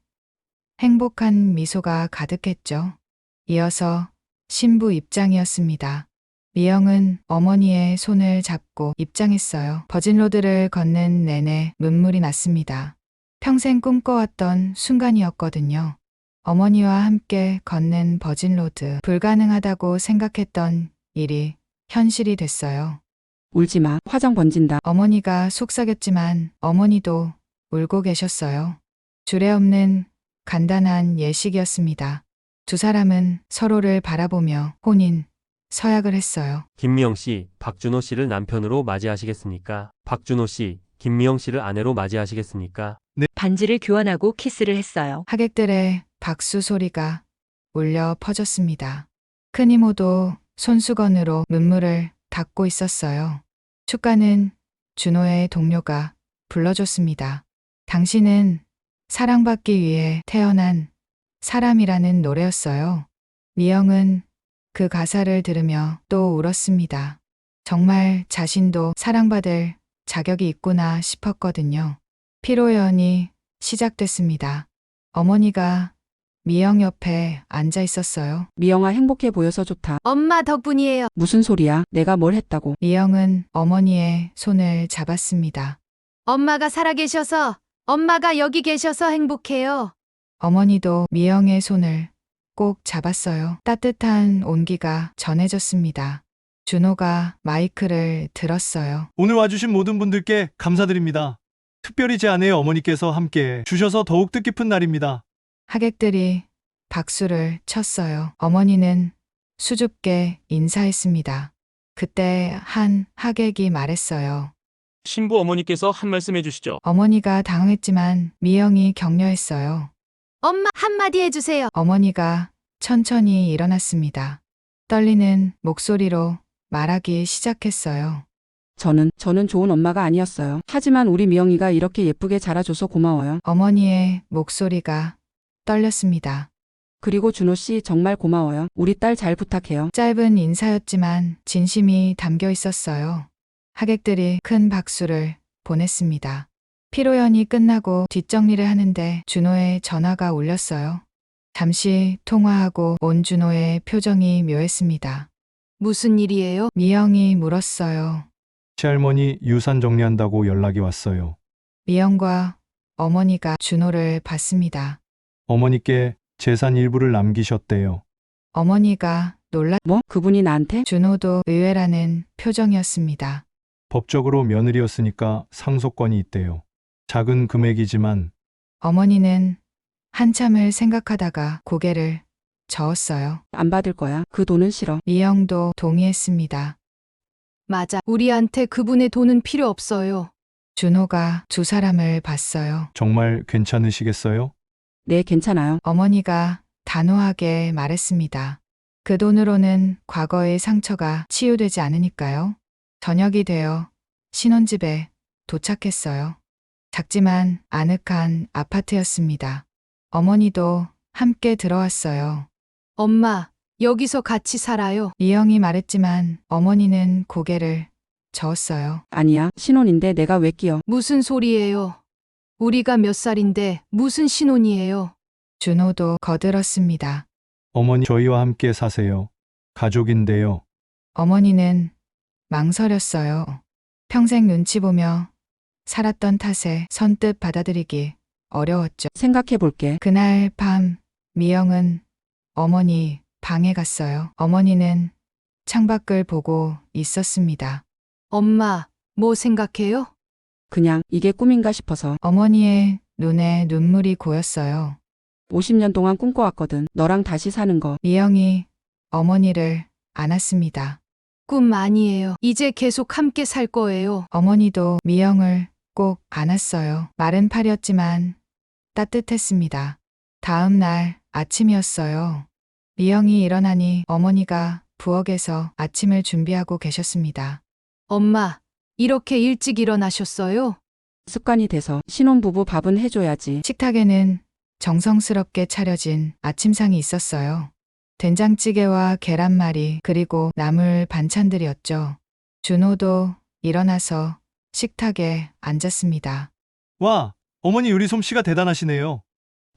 행복한 미소가 가득했죠. 이어서 신부 입장이었습니다. 미영은 어머니의 손을 잡고 입장했어요. 버진로드를 걷는 내내 눈물이 났습니다. 평생 꿈꿔왔던 순간이었거든요. 어머니와 함께 걷는 버진로드. 불가능하다고 생각했던 일이 현실이 됐어요.
울지 마. 화장 번진다.
어머니가 속삭였지만 어머니도 울고 계셨어요. 주례 없는 간단한 예식이었습니다. 두 사람은 서로를 바라보며 혼인 서약을 했어요.
김미영 씨, 박준호 씨를 남편으로 맞이하시겠습니까? 박준호 씨, 김미영 씨를 아내로 맞이하시겠습니까?
반지를 교환하고 키스를 했어요.
하객들의 박수 소리가 울려 퍼졌습니다. 큰이모도 손수건으로 눈물을 닦고 있었어요. 축가는 준호의 동료가 불러줬습니다. 당신은 사랑받기 위해 태어난 사람이라는 노래였어요. 미영은 그 가사를 들으며 또 울었습니다. 정말 자신도 사랑받을 자격이 있구나 싶었거든요. 피로연이 시작됐습니다. 어머니가 미영 옆에 앉아 있었어요.
미영아 행복해 보여서 좋다.
엄마 덕분이에요.
무슨 소리야? 내가 뭘 했다고?
미영은 어머니의 손을 잡았습니다.
엄마가 살아계셔서, 엄마가 여기 계셔서 행복해요.
어머니도 미영의 손을 꼭 잡았어요. 따뜻한 온기가 전해졌습니다. 준호가 마이크를 들었어요.
오늘 와주신 모든 분들께 감사드립니다. 특별히 제 아내의 어머니께서 함께 주셔서 더욱 뜻깊은 날입니다.
하객들이 박수를 쳤어요. 어머니는 수줍게 인사했습니다. 그때 한 하객이 말했어요.
신부 어머니께서 한 말씀 해주시죠.
어머니가 당황했지만 미영이 격려했어요.
엄마 한마디 해주세요.
어머니가 천천히 일어났습니다. 떨리는 목소리로 말하기 시작했어요.
저는 좋은 엄마가 아니었어요. 하지만 우리 미영이가 이렇게 예쁘게 자라줘서 고마워요.
어머니의 목소리가 떨렸습니다.
그리고 준호 씨 정말 고마워요. 우리 딸 잘 부탁해요.
짧은 인사였지만 진심이 담겨 있었어요. 하객들이 큰 박수를 보냈습니다. 피로연이 끝나고 뒷정리를 하는데 준호의 전화가 울렸어요. 잠시 통화하고 온 준호의 표정이 묘했습니다.
무슨 일이에요?
미영이 물었어요.
시할머니 유산 정리한다고 연락이 왔어요.
미영과 어머니가 준호를 봤습니다.
어머니께 재산 일부를 남기셨대요.
어머니가 놀라
뭐? 그분이 나한테?
준호도 의외라는 표정이었습니다.
법적으로 며느리였으니까 상속권이 있대요. 작은 금액이지만
어머니는 한참을 생각하다가 고개를 저었어요.
안 받을 거야. 그 돈은 싫어.
미영도 동의했습니다.
맞아. 우리한테 그분의 돈은 필요 없어요.
준호가 두 사람을 봤어요.
정말 괜찮으시겠어요?
네, 괜찮아요.
어머니가 단호하게 말했습니다. 그 돈으로는 과거의 상처가 치유되지 않으니까요. 저녁이 되어 신혼집에 도착했어요. 작지만 아늑한 아파트였습니다. 어머니도 함께 들어왔어요.
엄마, 여기서 같이 살아요.
미영이 말했지만 어머니는 고개를 저었어요.
아니야. 신혼인데 내가 왜 끼어?
무슨 소리예요? 우리가 몇 살인데 무슨 신혼이에요?
준호도 거들었습니다.
어머니 저희와 함께 사세요. 가족인데요.
어머니는 망설였어요. 평생 눈치 보며 살았던 탓에 선뜻 받아들이기 어려웠죠.
생각해 볼게.
그날 밤 미영은 어머니 방에 갔어요. 어머니는 창밖을 보고 있었습니다.
엄마, 뭐 생각해요?
그냥 이게 꿈인가 싶어서.
어머니의 눈에 눈물이 고였어요.
50년 동안 꿈꿔왔거든. 너랑 다시 사는 거.
미영이 어머니를 안았습니다.
꿈 아니에요. 이제 계속 함께 살 거예요.
어머니도 미영을 꼭 안았어요. 마른 팔이었지만 따뜻했습니다. 다음 날 아침이었어요. 미영이 일어나니 어머니가 부엌에서 아침을 준비하고 계셨습니다.
엄마, 이렇게 일찍 일어나셨어요?
습관이 돼서 신혼부부 밥은 해줘야지.
식탁에는 정성스럽게 차려진 아침상이 있었어요. 된장찌개와 계란말이 그리고 나물 반찬들이었죠. 준호도 일어나서 식탁에 앉았습니다.
와, 어머니 요리 솜씨가 대단하시네요.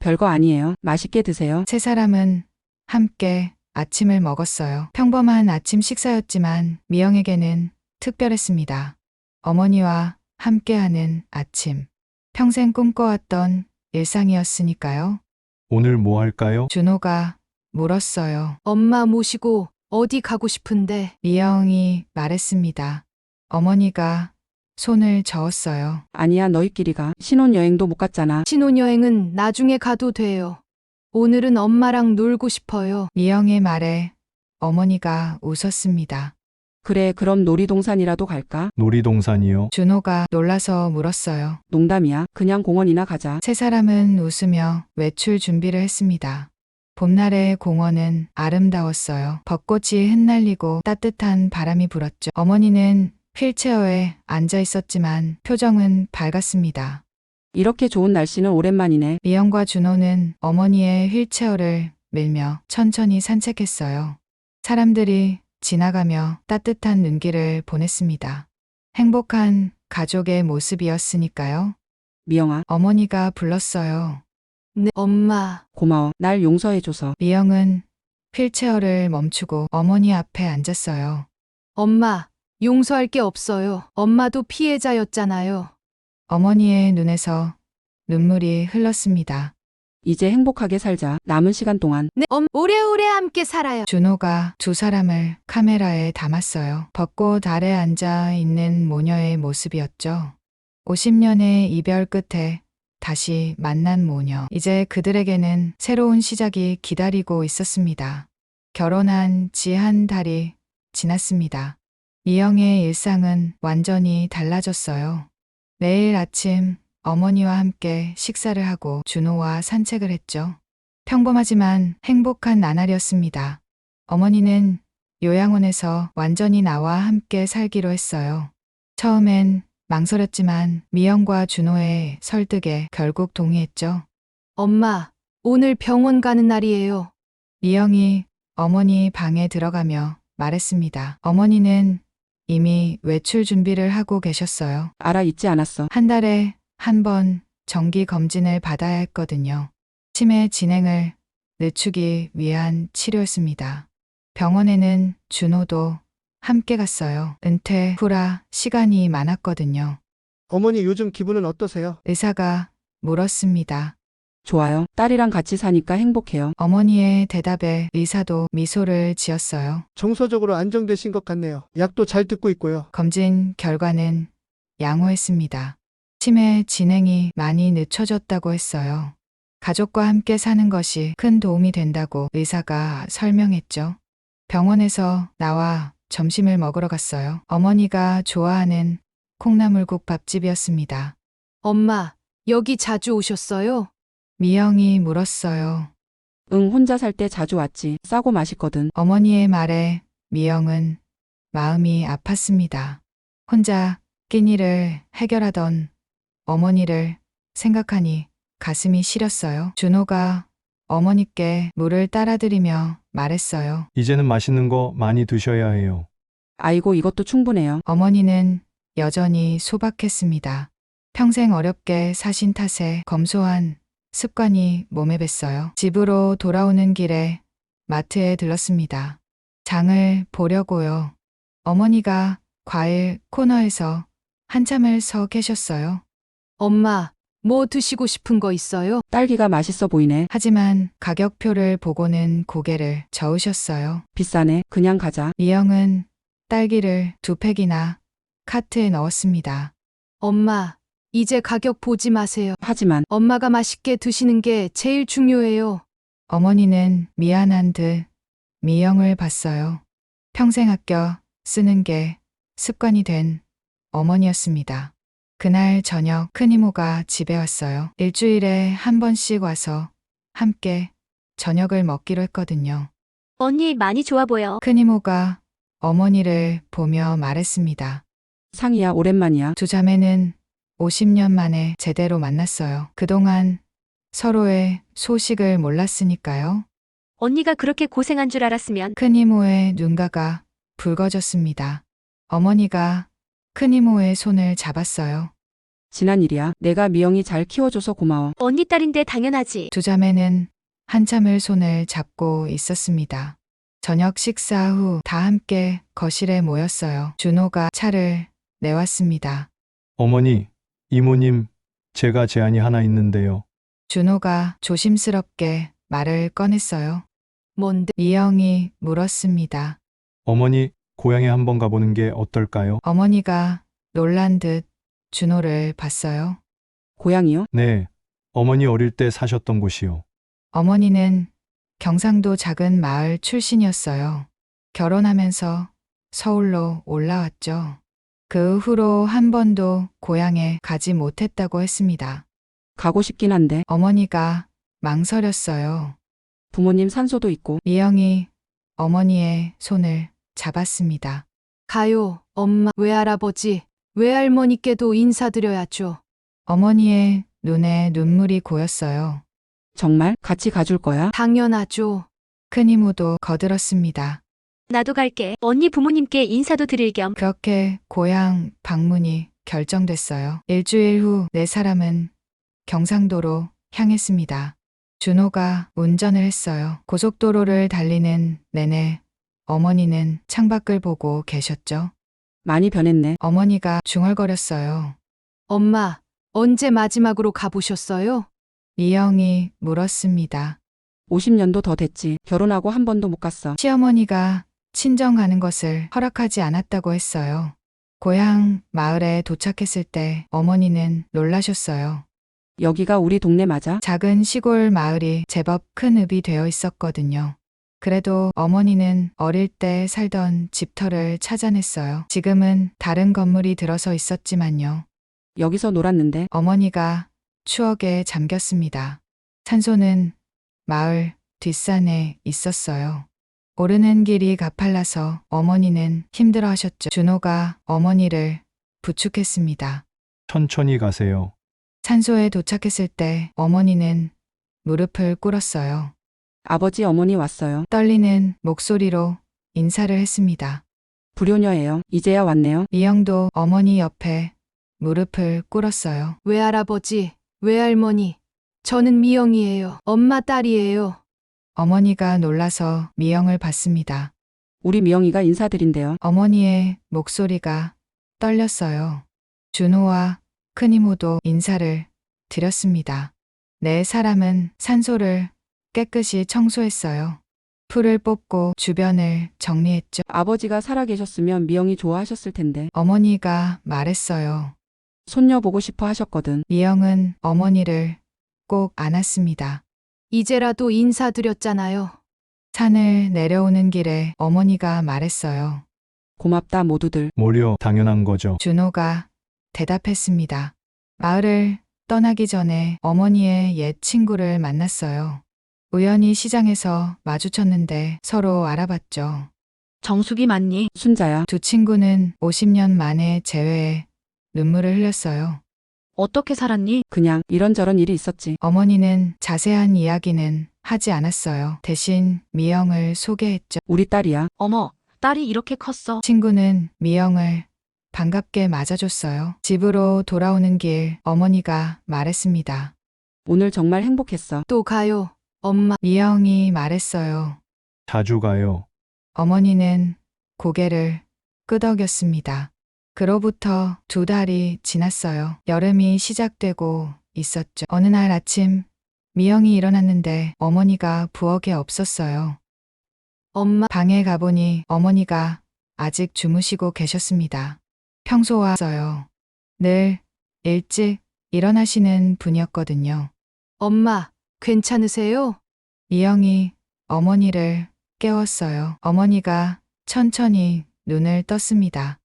별거 아니에요. 맛있게 드세요.
세 사람은 함께 아침을 먹었어요. 평범한 아침 식사였지만 미영에게는 특별했습니다. 어머니와 함께하는 아침. 평생 꿈꿔왔던 일상이었으니까요.
오늘 뭐 할까요?
준호가 물었어요.
엄마 모시고 어디 가고 싶은데.
미영이 말했습니다. 어머니가 손을 저었어요.
아니야, 너희끼리 가. 신혼여행도 못 갔잖아.
신혼여행은 나중에 가도 돼요. 오늘은 엄마랑 놀고 싶어요.
미영의 말에 어머니가 웃었습니다.
그래, 그럼 놀이동산이라도 갈까?
놀이동산이요.
준호가 놀라서 물었어요.
농담이야. 그냥 공원이나 가자.
세 사람은 웃으며 외출 준비를 했습니다. 봄날의 공원은 아름다웠어요. 벚꽃이 흩날리고 따뜻한 바람이 불었죠. 어머니는 휠체어에 앉아 있었지만 표정은 밝았습니다.
이렇게 좋은 날씨는 오랜만이네.
미영과 준호는 어머니의 휠체어를 밀며 천천히 산책했어요. 사람들이 지나가며 따뜻한 눈길을 보냈습니다. 행복한 가족의 모습이었으니까요.
미영아,
어머니가 불렀어요.
네, 엄마.
고마워. 날 용서해줘서.
미영은 휠체어를 멈추고 어머니 앞에 앉았어요.
엄마, 용서할 게 없어요. 엄마도 피해자였잖아요.
어머니의 눈에서 눈물이 흘렀습니다.
이제 행복하게 살자. 남은 시간 동안.
네, 오래오래 함께 살아요.
준호가 두 사람을 카메라에 담았어요. 벚꽃 아래 앉아 있는 모녀의 모습이었죠. 50년의 이별 끝에 다시 만난 모녀. 이제 그들에게는 새로운 시작이 기다리고 있었습니다. 결혼한 지 한 달이 지났습니다. 미영의 일상은 완전히 달라졌어요. 매일 아침 어머니와 함께 식사를 하고 준호와 산책을 했죠. 평범하지만 행복한 나날이었습니다. 어머니는 요양원에서 완전히 나와 함께 살기로 했어요. 처음엔 망설였지만 미영과 준호의 설득에 결국 동의했죠.
엄마, 오늘 병원 가는 날이에요.
미영이 어머니 방에 들어가며 말했습니다. 어머니는 이미 외출 준비를 하고 계셨어요.
알아 있지 않았어.
한 달에 한 번 정기 검진을 받아야 했거든요. 치매 진행을 늦추기 위한 치료였습니다. 병원에는 준호도 함께 갔어요. 은퇴 후라 시간이 많았거든요.
어머니 요즘 기분은 어떠세요?
의사가 물었습니다.
좋아요. 딸이랑 같이 사니까 행복해요.
어머니의 대답에 의사도 미소를 지었어요.
정서적으로 안정되신 것 같네요. 약도 잘 듣고 있고요.
검진 결과는 양호했습니다. 치매 진행이 많이 늦춰졌다고 했어요. 가족과 함께 사는 것이 큰 도움이 된다고 의사가 설명했죠. 병원에서 나와 점심을 먹으러 갔어요. 어머니가 좋아하는 콩나물국 밥집이었습니다.
엄마, 여기 자주 오셨어요?
미영이 물었어요.
응, 혼자 살 때 자주 왔지. 싸고 맛있거든.
어머니의 말에 미영은 마음이 아팠습니다. 혼자 끼니를 해결하던 어머니를 생각하니 가슴이 시렸어요. 준호가 어머니께 물을 따라드리며 말했어요.
이제는 맛있는 거 많이 드셔야 해요.
아이고, 이것도 충분해요.
어머니는 여전히 소박했습니다. 평생 어렵게 사신 탓에 검소한 습관이 몸에 뱄어요. 집으로 돌아오는 길에 마트에 들렀습니다. 장을 보려고요. 어머니가 과일 코너에서 한참을 서 계셨어요.
엄마, 뭐 드시고 싶은 거 있어요?
딸기가 맛있어 보이네.
하지만 가격표를 보고는 고개를 저으셨어요.
비싸네. 그냥 가자.
미영은 딸기를 2팩이나 카트에 넣었습니다.
엄마, 이제 가격 보지 마세요.
하지만
엄마가 맛있게 드시는 게 제일 중요해요.
어머니는 미안한 듯 미영을 봤어요. 평생 아껴 쓰는 게 습관이 된 어머니였습니다. 그날 저녁 큰 이모가 집에 왔어요. 일주일에 한 번씩 와서 함께 저녁을 먹기로 했거든요.
언니 많이 좋아 보여.
큰 이모가 어머니를 보며 말했습니다.
상이야, 오랜만이야.
두 자매는 50년 만에 제대로 만났어요. 그동안 서로의 소식을 몰랐으니까요.
언니가 그렇게 고생한 줄 알았으면
큰 이모의 눈가가 붉어졌습니다. 어머니가 큰 이모의 손을 잡았어요.
지난 일이야. 내가 미영이 잘 키워줘서 고마워.
언니 딸인데 당연하지.
두 자매는 한참을 손을 잡고 있었습니다. 저녁 식사 후 다 함께 거실에 모였어요. 준호가 차를 내왔습니다.
어머니, 이모님, 제가 제안이 하나 있는데요.
준호가 조심스럽게 말을 꺼냈어요.
뭔데?
미영이 물었습니다.
어머니, 고향에 한번 가보는 게 어떨까요?
어머니가 놀란 듯 준호를 봤어요.
고향이요?
네, 어머니 어릴 때 사셨던 곳이요.
어머니는 경상도 작은 마을 출신이었어요. 결혼하면서 서울로 올라왔죠. 그 후로 한 번도 고향에 가지 못했다고 했습니다.
가고 싶긴 한데.
어머니가 망설였어요.
부모님 산소도 있고.
미영이 어머니의 손을 잡았습니다.
가요, 엄마. 외할아버지, 외할머니께도 인사드려야죠.
어머니의 눈에 눈물이 고였어요.
정말? 같이 가줄 거야?
당연하죠.
큰 이모도 거들었습니다.
나도 갈게. 언니 부모님께 인사도 드릴 겸.
그렇게 고향 방문이 결정됐어요. 일주일 후 네 사람은 경상도로 향했습니다. 준호가 운전을 했어요. 고속도로를 달리는 내내 어머니는 창밖을 보고 계셨죠.
많이 변했네.
어머니가 중얼거렸어요.
엄마, 언제 마지막으로 가보셨어요?
미영이 물었습니다.
50년도 더 됐지. 결혼하고 한 번도 못 갔어.
시어머니가 친정 가는 것을 허락하지 않았다고 했어요. 고향 마을에 도착했을 때 어머니는 놀라셨어요.
여기가 우리 동네 맞아?
작은 시골 마을이 제법 큰 읍이 되어 있었거든요. 그래도 어머니는 어릴 때 살던 집터를 찾아냈어요. 지금은 다른 건물이 들어서 있었지만요.
여기서 놀았는데.
어머니가 추억에 잠겼습니다. 산소는 마을 뒷산에 있었어요. 오르는 길이 가팔라서 어머니는 힘들어 하셨죠. 준호가 어머니를 부축했습니다.
천천히 가세요.
산소에 도착했을 때 어머니는 무릎을 꿇었어요.
아버지 어머니 왔어요.
떨리는 목소리로 인사를 했습니다.
불효녀예요. 이제야 왔네요.
미영도 어머니 옆에 무릎을 꿇었어요.
외할아버지, 외할머니, 저는 미영이에요. 엄마 딸이에요.
어머니가 놀라서 미영을 봤습니다.
우리 미영이가 인사드린대요.
어머니의 목소리가 떨렸어요. 준호와 큰이모도 인사를 드렸습니다. 네 사람은 산소를 깨끗이 청소했어요. 풀을 뽑고 주변을 정리했죠.
아버지가 살아계셨으면 미영이 좋아하셨을 텐데.
어머니가 말했어요.
손녀 보고 싶어 하셨거든.
미영은 어머니를 꼭 안았습니다.
이제라도 인사드렸잖아요.
산을 내려오는 길에 어머니가 말했어요.
고맙다 모두들.
뭐려 당연한 거죠.
준호가 대답했습니다. 마을을 떠나기 전에 어머니의 옛 친구를 만났어요. 우연히 시장에서 마주쳤는데 서로 알아봤죠.
정숙이 맞니?
순자야.
두 친구는 50년 만에 재회해 눈물을 흘렸어요.
어떻게 살았니?
그냥 이런저런 일이 있었지.
어머니는 자세한 이야기는 하지 않았어요. 대신 미영을 소개했죠.
우리 딸이야.
어머, 딸이 이렇게 컸어.
친구는 미영을 반갑게 맞아줬어요. 집으로 돌아오는 길 어머니가 말했습니다.
오늘 정말 행복했어.
또 가요, 엄마.
미영이 말했어요.
자주 가요.
어머니는 고개를 끄덕였습니다. 그로부터 2달이 지났어요. 여름이 시작되고 있었죠. 어느 날 아침 미영이 일어났는데 어머니가 부엌에 없었어요.
엄마,
방에 가보니 어머니가 아직 주무시고 계셨습니다. 평소와서요. 늘 일찍 일어나시는 분이었거든요.
엄마, 괜찮으세요?
미영이 어머니를 깨웠어요. 어머니가 천천히 눈을 떴습니다.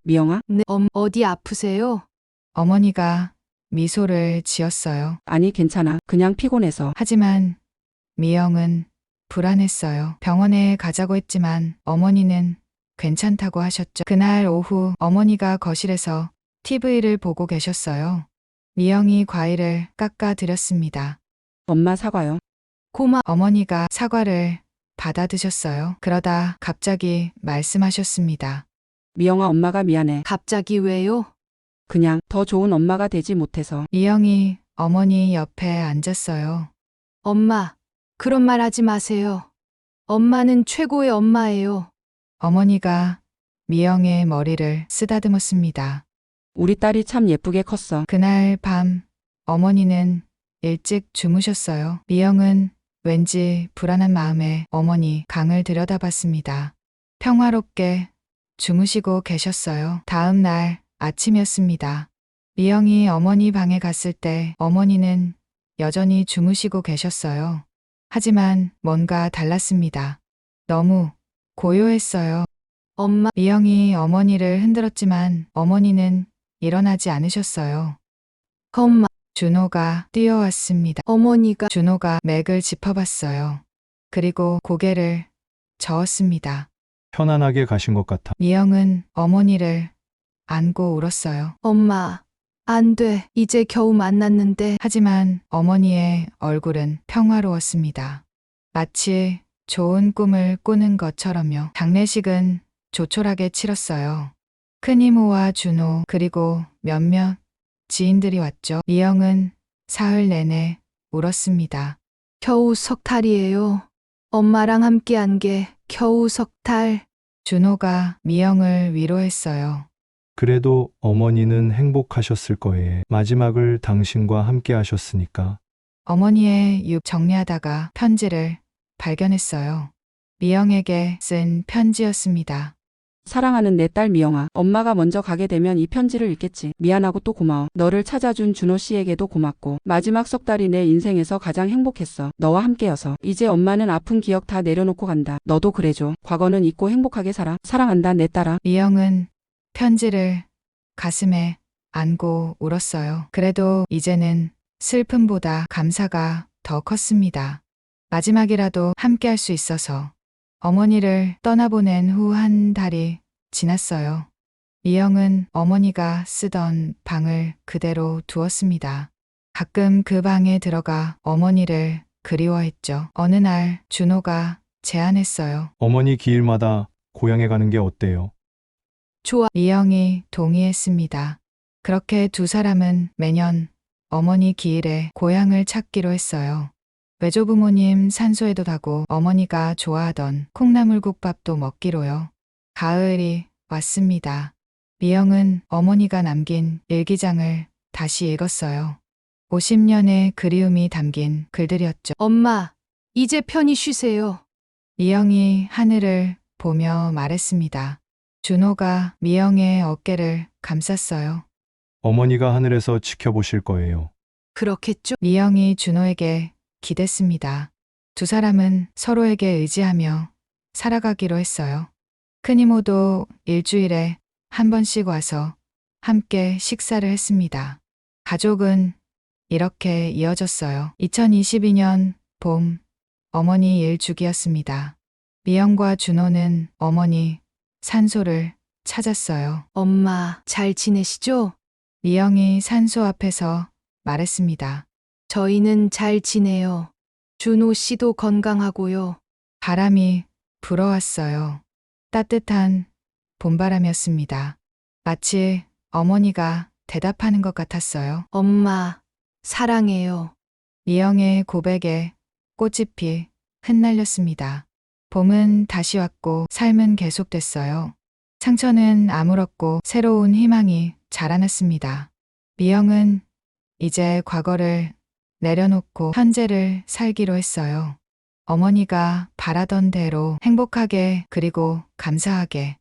미영아?
네, 어디 아프세요?
어머니가 미소를 지었어요.
아니 괜찮아. 그냥 피곤해서.
하지만 미영은 불안했어요. 병원에 가자고 했지만 어머니는 괜찮다고 하셨죠. 그날 오후 어머니가 거실에서 TV를 보고 계셨어요. 미영이 과일을 깎아 드렸습니다.
엄마 사과요.
어머니가 사과를 받아 드셨어요. 그러다 갑자기 말씀하셨습니다.
미영아 엄마가 미안해.
갑자기 왜요?
그냥 더 좋은 엄마가 되지 못해서.
미영이 어머니 옆에 앉았어요.
엄마, 그런 말 하지 마세요. 엄마는 최고의 엄마예요.
어머니가 미영의 머리를 쓰다듬었습니다.
우리 딸이 참 예쁘게 컸어.
그날 밤 어머니는 일찍 주무셨어요. 미영은 왠지 불안한 마음에 어머니 강을 들여다봤습니다. 평화롭게 주무시고 계셨어요. 다음 날 아침이었습니다. 미영이 어머니 방에 갔을 때 어머니는 여전히 주무시고 계셨어요. 하지만 뭔가 달랐습니다. 너무 고요했어요.
엄마,
미영이 어머니를 흔들었지만 어머니는 일어나지 않으셨어요.
엄마,
준호가 뛰어왔습니다.
어머니가
준호가 맥을 짚어봤어요. 그리고 고개를 저었습니다.
편안하게 가신 것 같아.
미영은 어머니를 안고 울었어요.
엄마, 안 돼. 이제 겨우 만났는데.
하지만 어머니의 얼굴은 평화로웠습니다. 마치 좋은 꿈을 꾸는 것처럼요. 장례식은 조촐하게 치렀어요. 큰이모와 준호 그리고 몇몇 지인들이 왔죠. 미영은 사흘 내내 울었습니다.
겨우 석 달이에요. 엄마랑 함께한 게 겨우 석 달.
준호가 미영을 위로했어요.
그래도 어머니는 행복하셨을 거예요. 마지막을 당신과 함께 하셨으니까.
어머니의 육 정리하다가 편지를 발견했어요. 미영에게 쓴 편지였습니다.
사랑하는 내 딸 미영아, 엄마가 먼저 가게 되면 이 편지를 읽겠지. 미안하고 또 고마워. 너를 찾아준 준호 씨에게도 고맙고 마지막 석 달이 내 인생에서 가장 행복했어. 너와 함께여서. 이제 엄마는 아픈 기억 다 내려놓고 간다. 너도 그래줘. 과거는 잊고 행복하게 살아. 사랑한다 내 딸아.
미영은 편지를 가슴에 안고 울었어요. 그래도 이제는 슬픔보다 감사가 더 컸습니다. 마지막이라도 함께 할 수 있어서. 어머니를 떠나보낸 후 한 달이 지났어요. 미영은 어머니가 쓰던 방을 그대로 두었습니다. 가끔 그 방에 들어가 어머니를 그리워했죠. 어느 날 준호가 제안했어요.
어머니 기일마다 고향에 가는 게 어때요?
좋아.
미영이 동의했습니다. 그렇게 두 사람은 매년 어머니 기일에 고향을 찾기로 했어요. 외조부모님 산소에도 가고 어머니가 좋아하던 콩나물국밥도 먹기로요. 가을이 왔습니다. 미영은 어머니가 남긴 일기장을 다시 읽었어요. 50년의 그리움이 담긴 글들이었죠.
엄마, 이제 편히 쉬세요.
미영이 하늘을 보며 말했습니다. 준호가 미영의 어깨를 감쌌어요.
어머니가 하늘에서 지켜보실 거예요.
그렇겠죠?
미영이 준호에게 기댔습니다. 두 사람은 서로에게 의지하며 살아가기로 했어요. 큰 이모도 일주일에 한 번씩 와서 함께 식사를 했습니다. 가족은 이렇게 이어졌어요. 2022년 봄, 어머니 일주기였습니다. 미영과 준호는 어머니 산소를 찾았어요.
엄마, 잘 지내시죠?
미영이 산소 앞에서 말했습니다.
저희는 잘 지내요. 준호 씨도 건강하고요.
바람이 불어왔어요. 따뜻한 봄바람이었습니다. 마치 어머니가 대답하는 것 같았어요.
엄마, 사랑해요.
미영의 고백에 꽃잎이 흩날렸습니다. 봄은 다시 왔고 삶은 계속됐어요. 상처는 아물었고 새로운 희망이 자라났습니다. 미영은 이제 과거를 내려놓고 현재를 살기로 했어요. 어머니가 바라던 대로 행복하게 그리고 감사하게